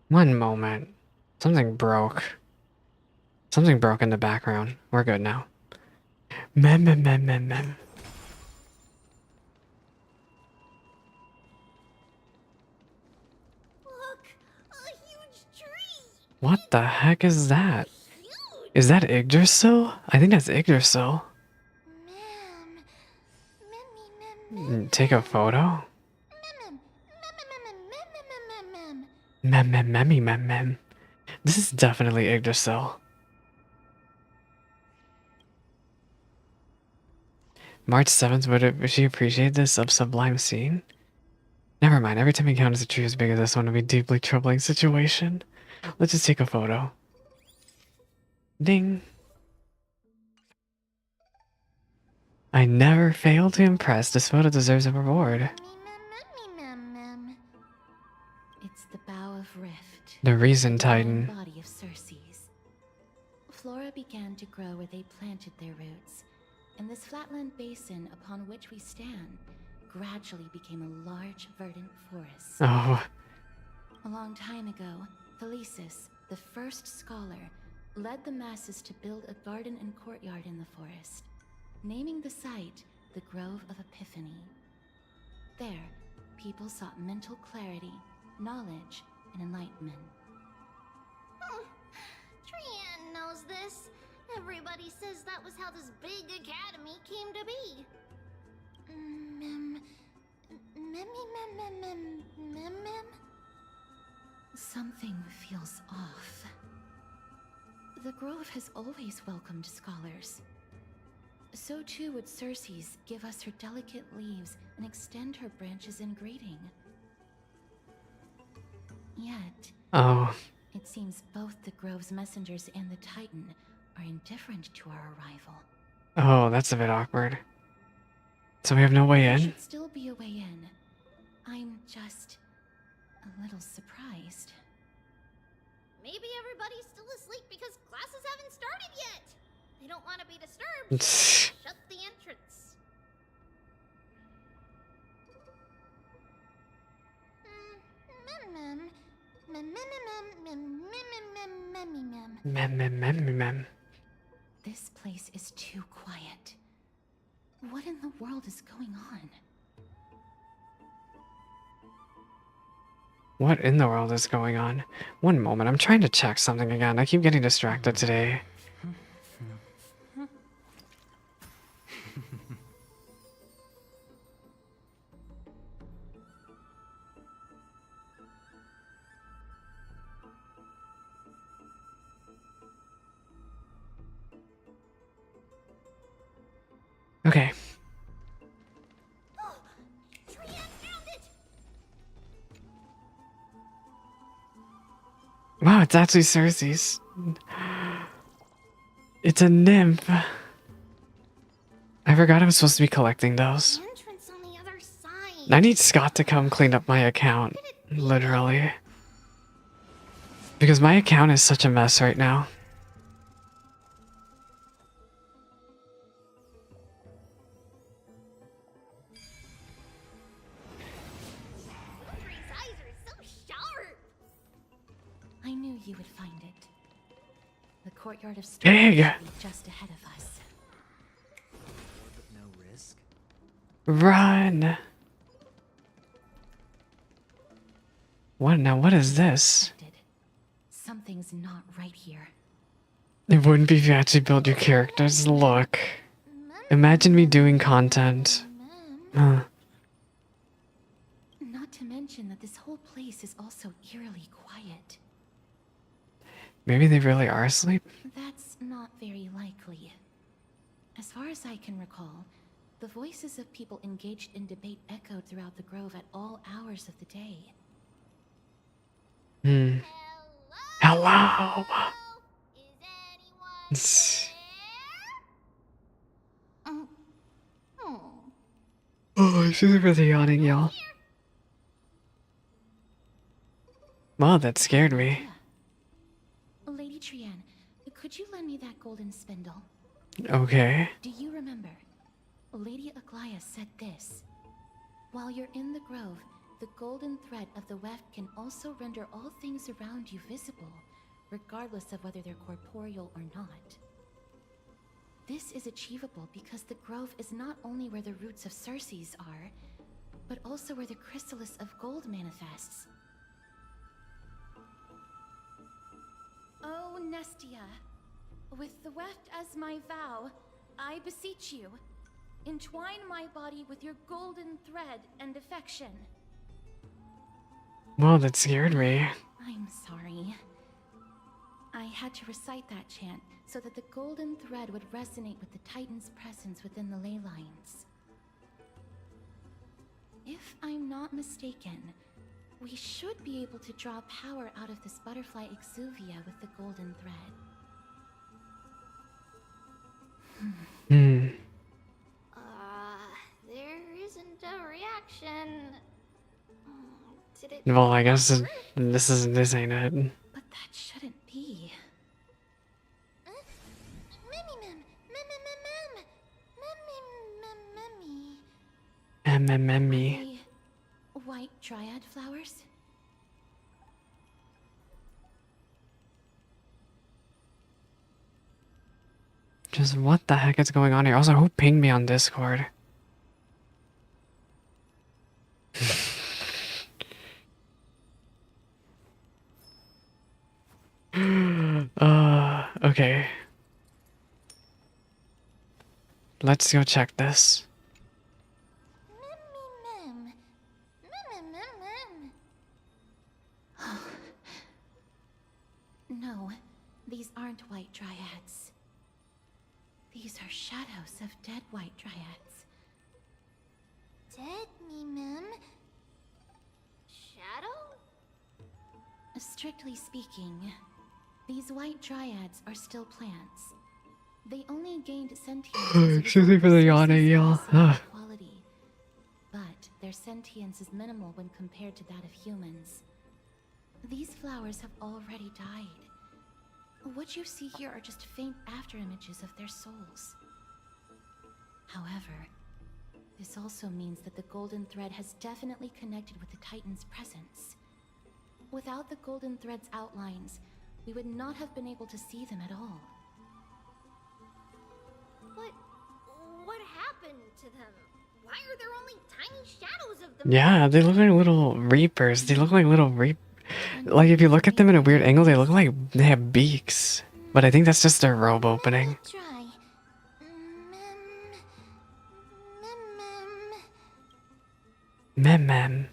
One moment. Something broke. Something broke in the background. We're good now. Mem. Look, a huge tree. What the heck is that? Is that Yggdrasil? I think that's Yggdrasil. Take a photo? Mem. This is definitely Yggdrasil. March 7th, would she appreciate this sublime scene? Never mind, every time you count as a tree as big as this one would be a deeply troubling situation. Let's just take a photo. Ding. I never fail to impress. This photo deserves a reward. It's the Bough of Rift. The Reason Titan. Body of Cersei's. Flora began to grow where they planted their roots, and this flatland basin upon which we stand gradually became a large, verdant forest. Oh. A long time ago, Thelesis, the first scholar, led the masses to build a garden and courtyard in the forest, naming the site the Grove of Epiphany. There, people sought mental clarity, knowledge, and enlightenment. Trian knows this. Everybody says that was how this big academy came to be. Something feels off. The Grove has always welcomed scholars. So too would Cersei's give us her delicate leaves and extend her branches in greeting. Yet, it seems both the Grove's messengers and the Titan are indifferent to our arrival. Oh, that's a bit awkward. So we have no way in? There should still be a way in. I'm just a little surprised. Maybe everybody's still asleep because classes haven't started yet. They don't want to be disturbed. So shut the entrance. Mem. This place is too quiet. What in the world is going on? What in the world is going on? One moment, I'm trying to check something again. I keep getting distracted today. Okay. Wow, it's actually Cersei's. It's a nymph. I forgot I was supposed to be collecting those. I need Scott to come clean up my account. Literally. Because my account is such a mess right now. His eyes are so sharp. I knew you would find it. The courtyard of Dang. storage should be just ahead of us. No risk. Run. What now? What is this? Something's not right here. It wouldn't be if you actually build your characters. Look. Imagine me doing content. Not to mention that this whole place is also eerily quiet. Maybe they really are asleep? That's not very likely. As far as I can recall, the voices of people engaged in debate echoed throughout the grove at all hours of the day. Hello. Oh, she's really yawning, y'all. Wow, that scared me. Lady Trian, could you lend me that golden spindle? Okay. Do you remember? Lady Aglaia said this. While you're in the grove, the golden thread of the weft can also render all things around you visible, regardless of whether they're corporeal or not. This is achievable because the grove is not only where the roots of Circes are, but also where the chrysalis of gold manifests. Oh, Nestia, with the weft as my vow, I beseech you, entwine my body with your golden thread and affection. Well, that scared me. I'm sorry. I had to recite that chant so that the golden thread would resonate with the Titan's presence within the ley lines. If I'm not mistaken, we should be able to draw power out of this butterfly exuvia with the golden thread. There isn't a reaction. Did it? Well, I guess this ain't it. But that shouldn't be. MMME. White dryad flowers? Just what the heck is going on here? Also, who pinged me on Discord? Okay. Let's go check this. No, these aren't white dryads. These are shadows of dead white dryads. Dead me, ma'am. Shadow? Strictly speaking, these white dryads are still plants. They only gained sentience. Excuse me for the yawning, y'all. Quality, but their sentience is minimal when compared to that of humans. These flowers have already died. What you see here are just faint afterimages of their souls. However, this also means that the golden thread has definitely connected with the Titan's presence. Without the golden thread's outlines, we would not have been able to see them at all. What happened to them? Why are there only tiny shadows of them? Yeah, they look like little reapers. They look like little like if you look at them in a weird angle, they look like they have beaks. But I think that's just their robe opening. Try. Mem.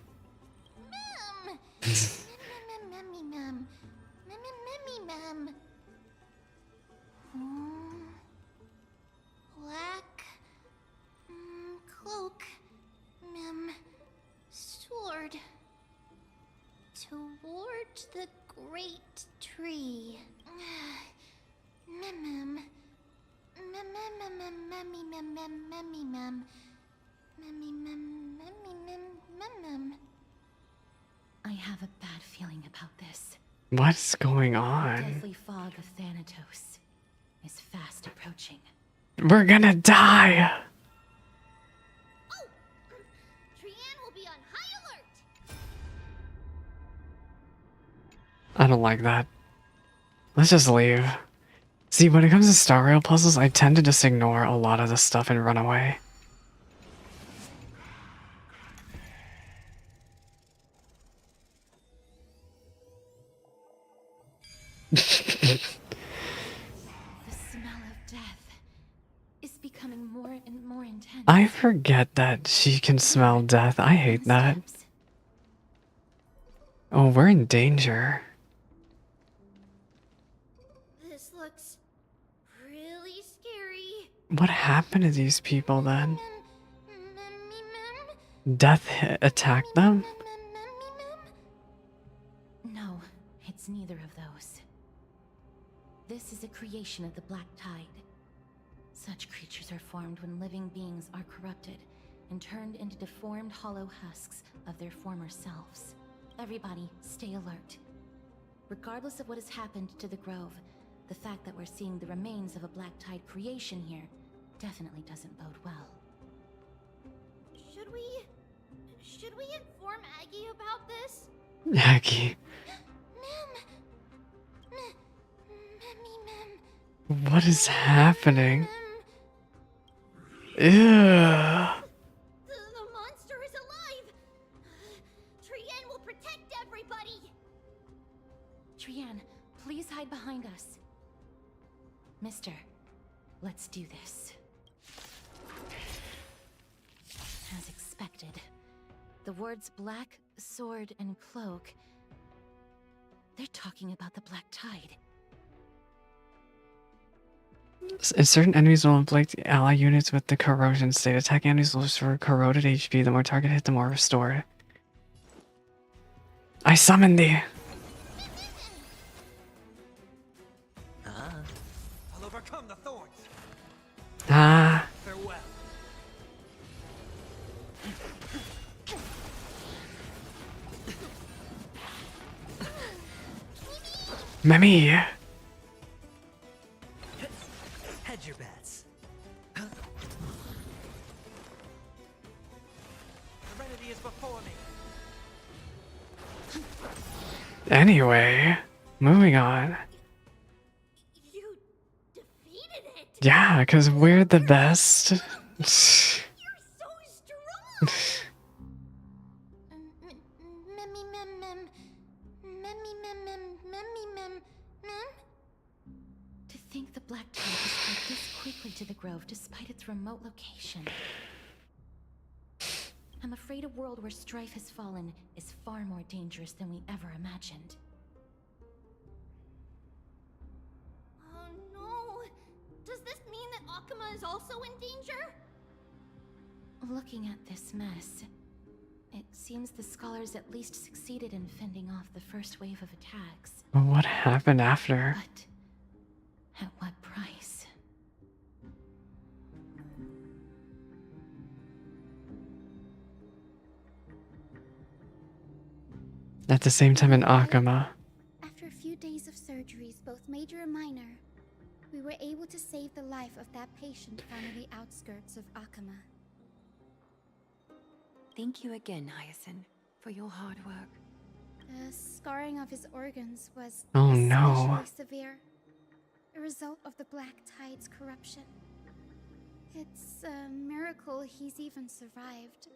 Black cloak, sword toward the great tree. I have a bad feeling about this. What's going The on? deathly fog of Thanatos is fast approaching. We're gonna die! Trian will be on high alert. I don't like that. Let's just leave. See, when it comes to Star Rail puzzles, I tend to just ignore a lot of the stuff and run away. The smell of death is becoming more and more intense. I forget that she can smell death. I hate that. Oh, we're in danger. This looks really scary. What happened to these people then? Death attacked them? No, it's neither of those. This is a creation of the Black Tide. Such creatures are formed when living beings are corrupted and turned into deformed hollow husks of their former selves. Everybody, stay alert. Regardless of what has happened to the Grove, the fact that we're seeing the remains of a Black Tide creation here definitely doesn't bode well. Should we inform Aggie about this? Aggie. What is happening? Ew. The monster is alive. Trian will protect everybody. Trian, please hide behind us. Mister, let's do this. As expected, the words black, sword, and cloak, they're talking about the Black Tide. Certain enemies will inflict ally units with the corrosion state. Attack enemies will restore corroded HP. The more target hit, the more restored. I summon thee. I'll overcome the thorns. Ah. Farewell. Memmy. Hedge your bets. Serenity is before me. Anyway, moving on. You defeated it. Yeah, because we're the best. You're so strong. To think the Black Tide has spread this quickly to the Grove despite its remote location. I'm afraid a world where strife has fallen is far more dangerous than we ever imagined. Oh no! Does this mean that Akuma is also in danger? Looking at this mess, it seems the scholars at least succeeded in fending off the first wave of attacks. But what happened after? But at what price? At the same time in Akuma. After a few days of surgeries, both major and minor, we were able to save the life of that patient found on the outskirts of Akuma. Thank you again, Hyacinth, for your hard work. The scarring of his organs was Oh no. especially severe, a result of the Black Tide's corruption. It's a miracle he's even survived.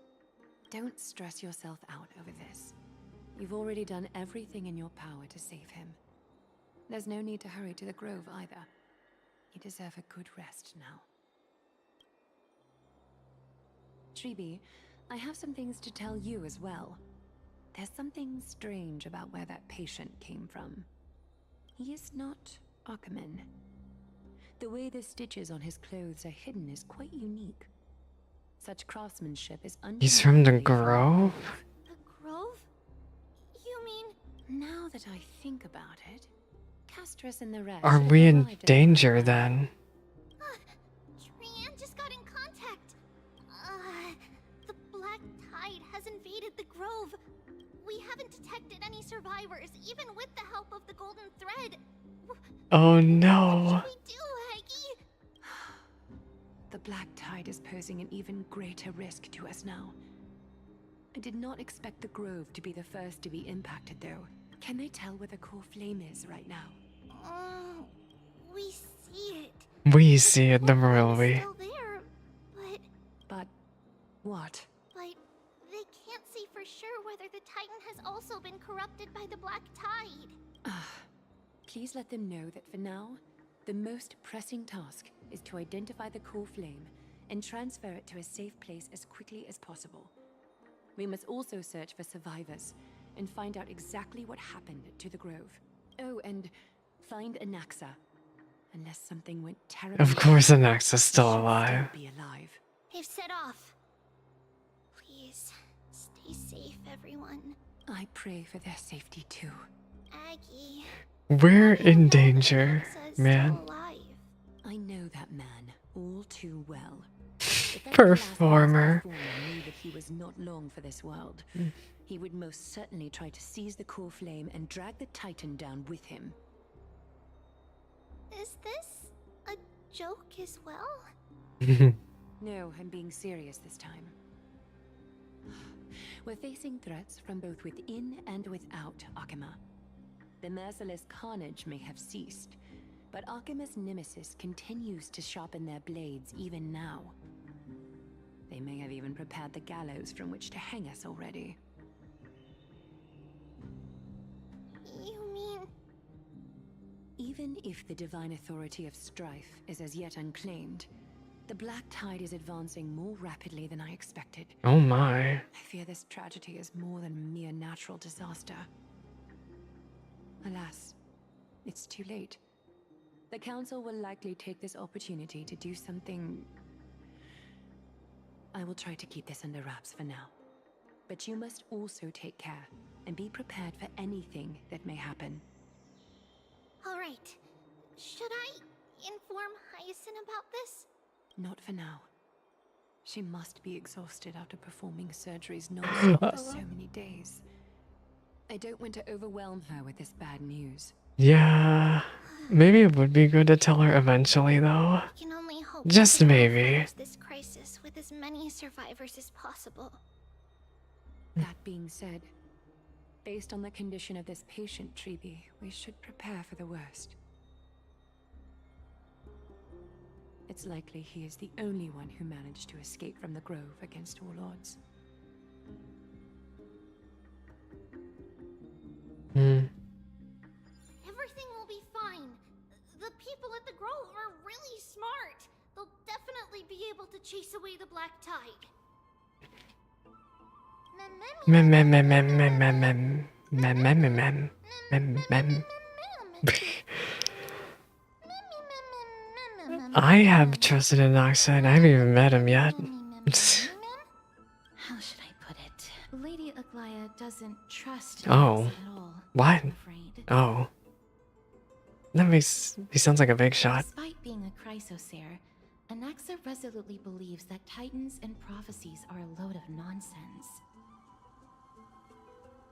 Don't stress yourself out over this. You've already done everything in your power to save him. There's no need to hurry to the Grove either. You deserve a good rest now. Tribi, I have some things to tell you as well. There's something strange about where that patient came from. He is not Akuman. The way the stitches on his clothes are hidden is quite unique. Such craftsmanship is He's from the undeniably Grove? The Grove? You mean... Now that I think about it, Castrus and the rest Are should we have in arrived at the danger right then? Trian just got in contact. The Black Tide has invaded the Grove. We haven't detected any survivors. survivors, even with the help of the golden thread. Oh no. What should we do, Haggy? The black tide is posing an even greater risk to us now. I did not expect the grove to be the first to be impacted, though. Can they tell where the core flame is right now? We see it. We see it, never will we? Still there, but what? But they can't see for sure whether the Titan has also been corrupted by the black tide. Please let them know that for now, the most pressing task is to identify the core flame and transfer it to a safe place as quickly as possible. We must also search for survivors and find out exactly what happened to the grove. Oh, and find Anaxa. Unless something went terribly Of course Anaxa's still alive. be alive. They've set off. Please, stay safe, everyone. I pray for their safety too. Aggie. We're in danger, man. I know that man all too well. Performer. Knew that he was not long for this world. He would most certainly try to seize the core flame and drag the Titan down with him. Is this a joke as well? No, I'm being serious this time. We're facing threats from both within and without Akima. The merciless carnage may have ceased, but Akima's nemesis continues to sharpen their blades even now. They may have even prepared the gallows from which to hang us already. You mean... Even if the divine authority of strife is as yet unclaimed, the black tide is advancing more rapidly than I expected. Oh my. I fear this tragedy is more than a mere natural disaster. Alas, it's too late. The Council will likely take this opportunity to do something... I will try to keep this under wraps for now. But you must also take care and be prepared for anything that may happen. All right. Should I inform Hyacinth about this? Not for now. She must be exhausted after performing surgeries non-stop for so many days. I don't want to overwhelm her with this bad news. Yeah. Maybe it would be good to tell her eventually, though. We can only hope Just maybe. this crisis with as many survivors as possible. That being said, based on the condition of this patient, Treeby, we should prepare for the worst. It's likely he is the only one who managed to escape from the grove against all odds. Everything will be fine. The people at the grove are really smart. They'll definitely be able to chase away the black tide. I have trusted in Anaxa and I haven't even met him yet. How should I put it? Lady Aglaya doesn't trust Oh. us at all. What? I'm afraid. Oh. He sounds like a big shot. Despite being a chrysosaur, Anaxa resolutely believes that titans and prophecies are a load of nonsense.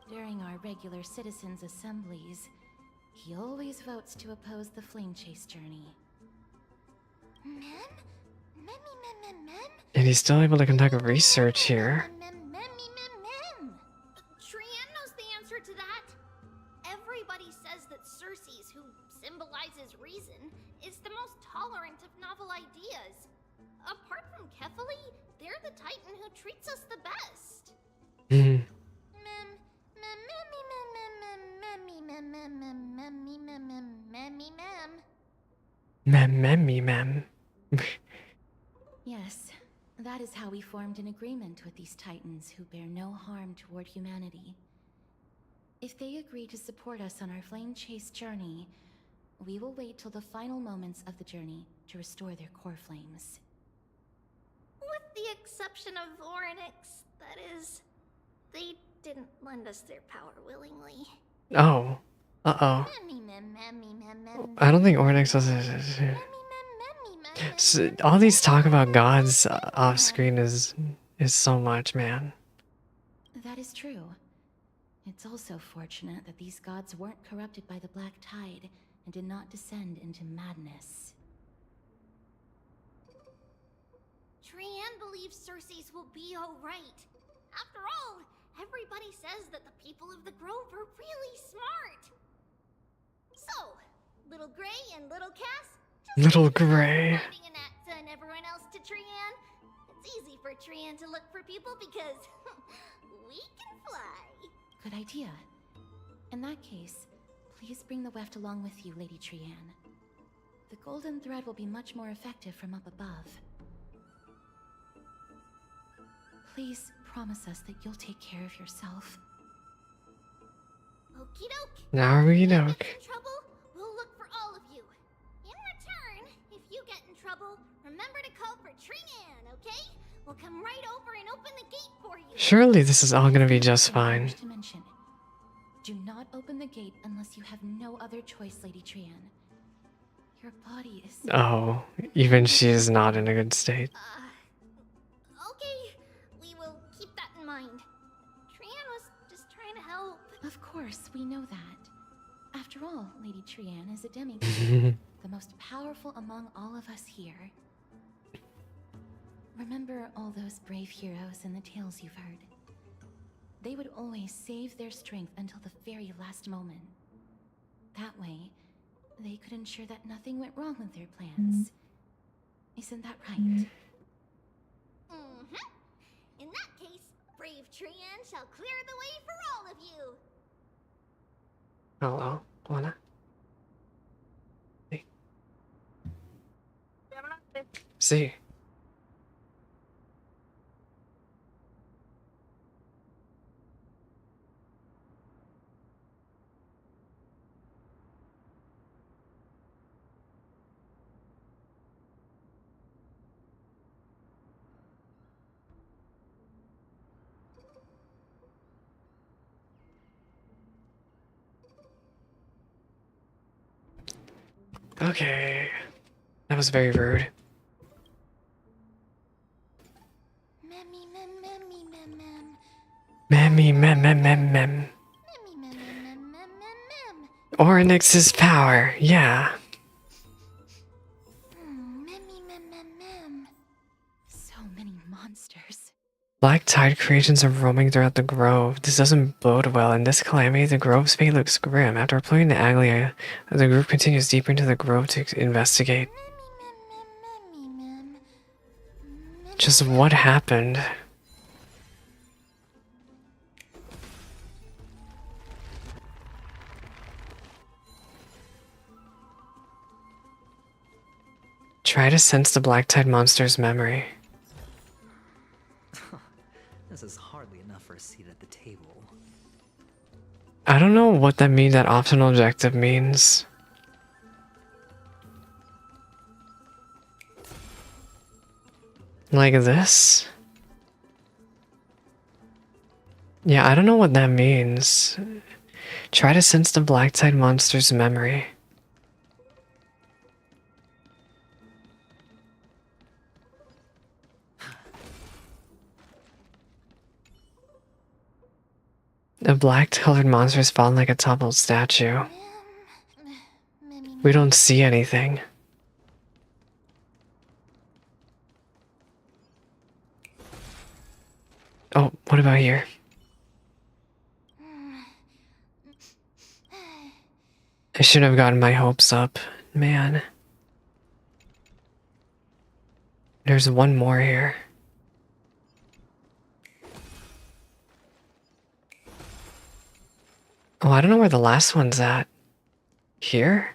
During our regular citizens' assemblies, he always votes to oppose the flame chase journey. And he's still able to conduct research here. Trian knows the answer to that. Everybody says that Circes, who symbolizes reason, is the most tolerant of novel ideas. Apart from Kefali, they're the Titan who treats us the best. Yes, that is how we formed an agreement with these titans who bear no harm toward humanity. If they agree to support us on our flame chase journey, we will wait till the final moments of the journey to restore their core flames. With the exception of Orynyx, that is. They didn't lend us their power willingly. Oh. Uh-oh. I don't think Orynyx was... all these talk about gods off screen is so much, man. That is true. It's also fortunate that these gods weren't corrupted by the Black Tide and did not descend into madness. Trianne believes Circe's will be alright. After all, everybody says that the people of the Grove are really smart. So, Little Gray and Little Cass, Little Gray. finding an Axa and everyone else to Trianne. It's easy for Trianne to look for people because we can fly. Good idea. In that case, please bring the weft along with you, Lady Trianne. The golden thread will be much more effective from up above. Please promise us that you'll take care of yourself. Okie doke. Now we If you know. get in trouble, we'll look for all of you. In return, if you get in trouble, remember to call for Trianne, okay? We'll come right over and open the gate for you. Surely this is all gonna be just fine. To mention, do not open the gate unless you have no other choice, Lady Trianne. Your body is... Oh, even she is not in a good state. Okay, we will keep that in mind. Trianne was just trying to help. Of course, we know that. After all, Lady Trianne is a demigod, the most powerful among all of us here. Remember all those brave heroes in the tales you've heard? They would always save their strength until the very last moment. That way, they could ensure that nothing went wrong with their plans. Isn't that right? Mm-hmm. In that case, brave Trianne shall clear the way for all of you. Hello, Lana. See. Okay. That was very rude. Memmy mem mem mem mem. Oryx's power, yeah. So many monsters. Black tide creations are roaming throughout the grove. This doesn't bode well. In this calamity, the grove's fate looks grim. After deploying the Aglia, the group continues deeper into the grove to investigate. Just what happened? Try to sense the black tide monster's memory. This is hardly enough for a seat at the table. I don't know what that means, that optional objective means. Like this? Yeah, I don't know what that means. Try to sense the black tide monster's memory. The black-colored monster is fallen like a toppled statue. We don't see anything. Oh, what about here? I should have gotten my hopes up, man. There's one more here. Oh, I don't know where the last one's at. Here?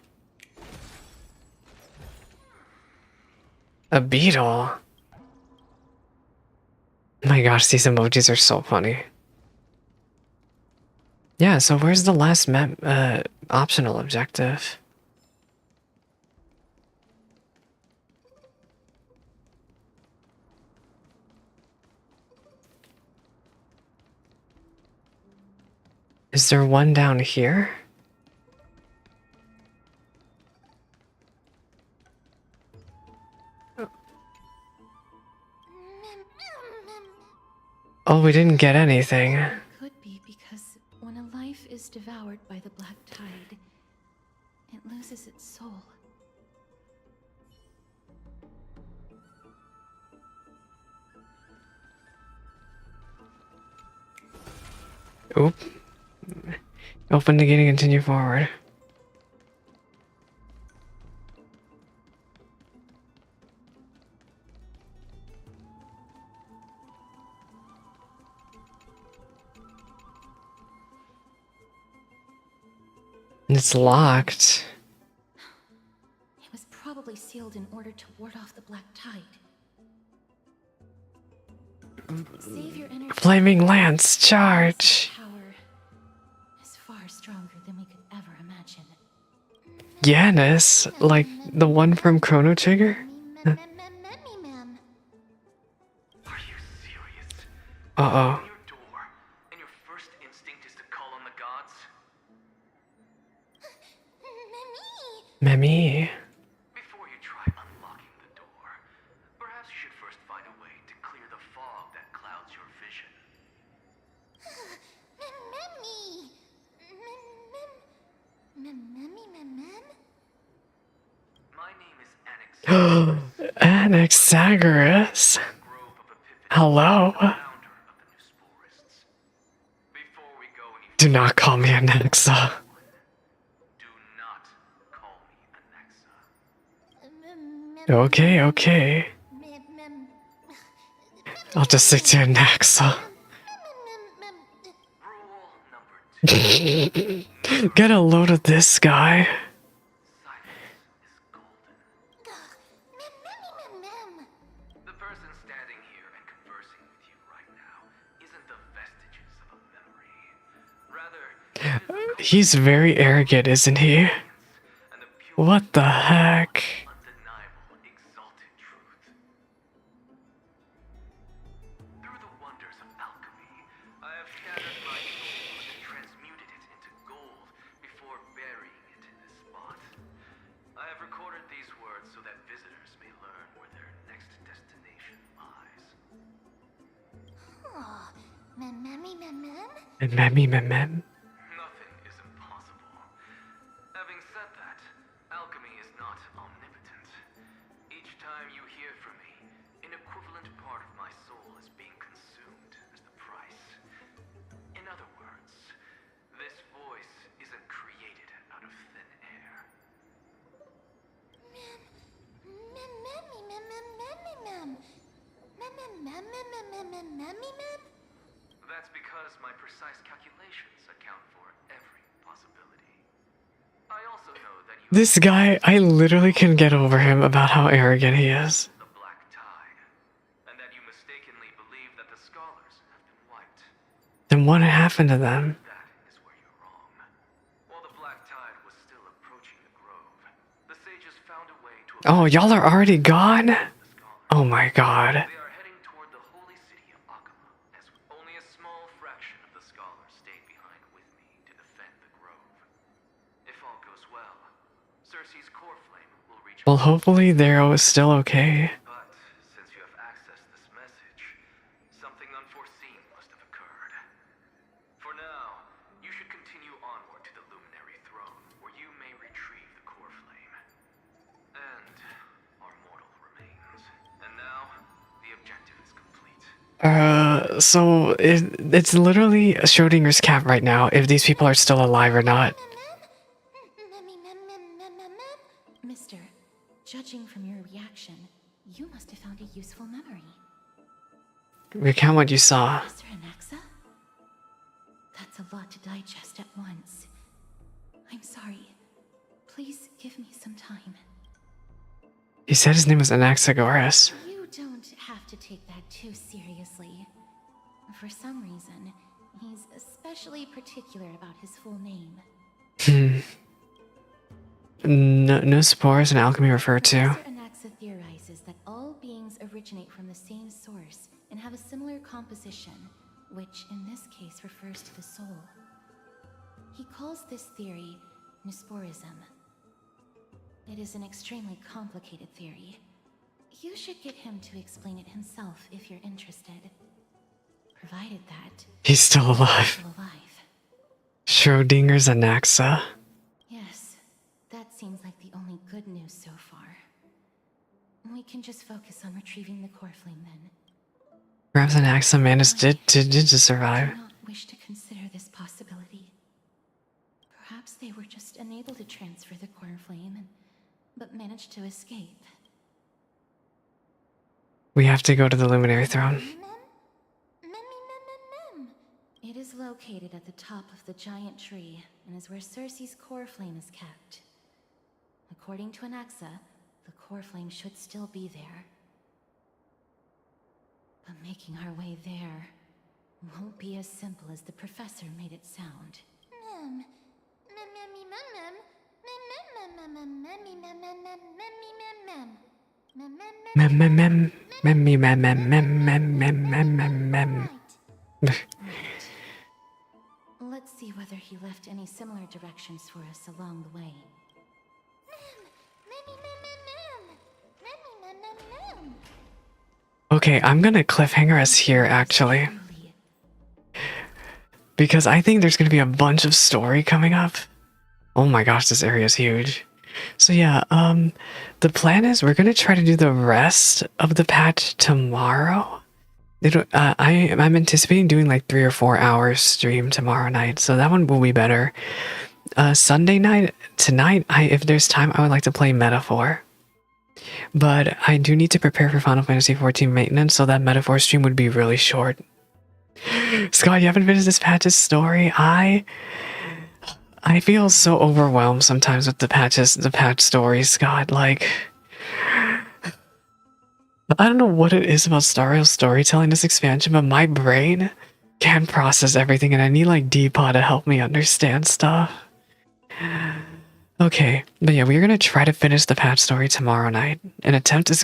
A beetle. Oh my gosh, these emojis are so funny. Yeah, so where's the last optional objective? Is there one down here? Oh, we didn't get anything. Could be because when a loses its soul. Oop. Open the gate and continue forward. It's locked. It was probably sealed in order to ward off the black tide. Save your energy. Flaming lance, charge! Power is far stronger than we could ever imagine. Yanis, like the one from Chrono Trigger? Mem. Uh-oh. And your first instinct is to call on the gods? Memi. Before you try unlocking the door, perhaps you should first find a way to clear the fog that clouds your vision. My name is Anaxagoras. Hello. Do not call me Anaxa. Okay, okay. I'll just stick to Anaxa. Get a load of this guy. The person standing here and conversing with you right now isn't the vestiges of a memory. Rather, He's very arrogant, isn't he? What the heck? through the wonders of alchemy, I have shattered my soul and transmuted it into gold before burying it in this spot. I have recorded these words so that visitors may learn where their next destination lies. Mem. Nothing is impossible. Having said that, alchemy is not omnipotent. Each time you hear from me, an equivalent part of my soul is being consumed as the price. In other words, this voice isn't created out of thin air. That's because my precise calculations account for every possibility. I also know that you This guy, I literally can get over him about how arrogant he is. the black tide, and that you mistakenly believe that the scholars have been wiped. Then what happened to them? While the black tide was still approaching the grove, the sages found a way to Oh, y'all are already gone? Oh my god. only a small fraction of the scholars stayed behind with me to defend the grove. If all goes well, Cersei's core flame will reach. Well, hopefully they're still okay. But since you have accessed this message, something unforeseen must have occurred. For now, you should continue onward to the Luminary Throne, where you may retrieve the core flame. And our mortal remains. And now, the objective is complete. So it's literally Schrodinger's cat right now, if these people are still alive or not. Mister, judging from your reaction, you must have found a useful memory. Recount what you saw. Mr. Anaxa? That's a lot to digest at once. I'm sorry. Please give me some time. He said his name was Anaxagoras. You don't have to take that too seriously. For some reason, he's especially particular about his full name. No spores in alchemy referred to. Mr. Anaxa theorizes that all beings originate from the same source and have a similar composition, which in this case refers to the soul. He calls this theory Nesporism. It is an extremely complicated theory. You should get him to explain it himself if you're interested. Provided that He's still alive. Still alive. Schrodinger's Anaxa. Yes, that seems like the only good news so far. We can just focus on retrieving the core flame then. Perhaps an axe managed to survive. I do not wish to consider this possibility. Perhaps they were just unable to transfer the core flame, but managed to escape. We have to go to the Luminary Throne. It is located at the top of the giant tree, and is where Cersei's core flame is kept. According to Anaxa, the core flame should still be there. But making our way there won't be as simple as the professor made it sound. Let's see whether he left any similar directions for us along the way. Okay, I'm gonna cliffhanger us here actually. Because I think there's gonna be a bunch of story coming up. Oh my gosh, this area is huge. So yeah, the plan is we're gonna try to do the rest of the patch tomorrow. I'm anticipating doing like 3 or 4 hours stream tomorrow night, so that one will be better. Sunday night, tonight, if there's time, I would like to play Metaphor. But I do need to prepare for Final Fantasy XIV maintenance, so that Metaphor stream would be really short. Scott, you haven't finished this patch's story? I feel so overwhelmed sometimes with the patch stories, Scott. Like, I don't know what it is about Star Rail storytelling this expansion, but my brain can't process everything, and I need like Depot to help me understand stuff. Okay, but yeah, we're gonna try to finish the patch story tomorrow night. An attempt is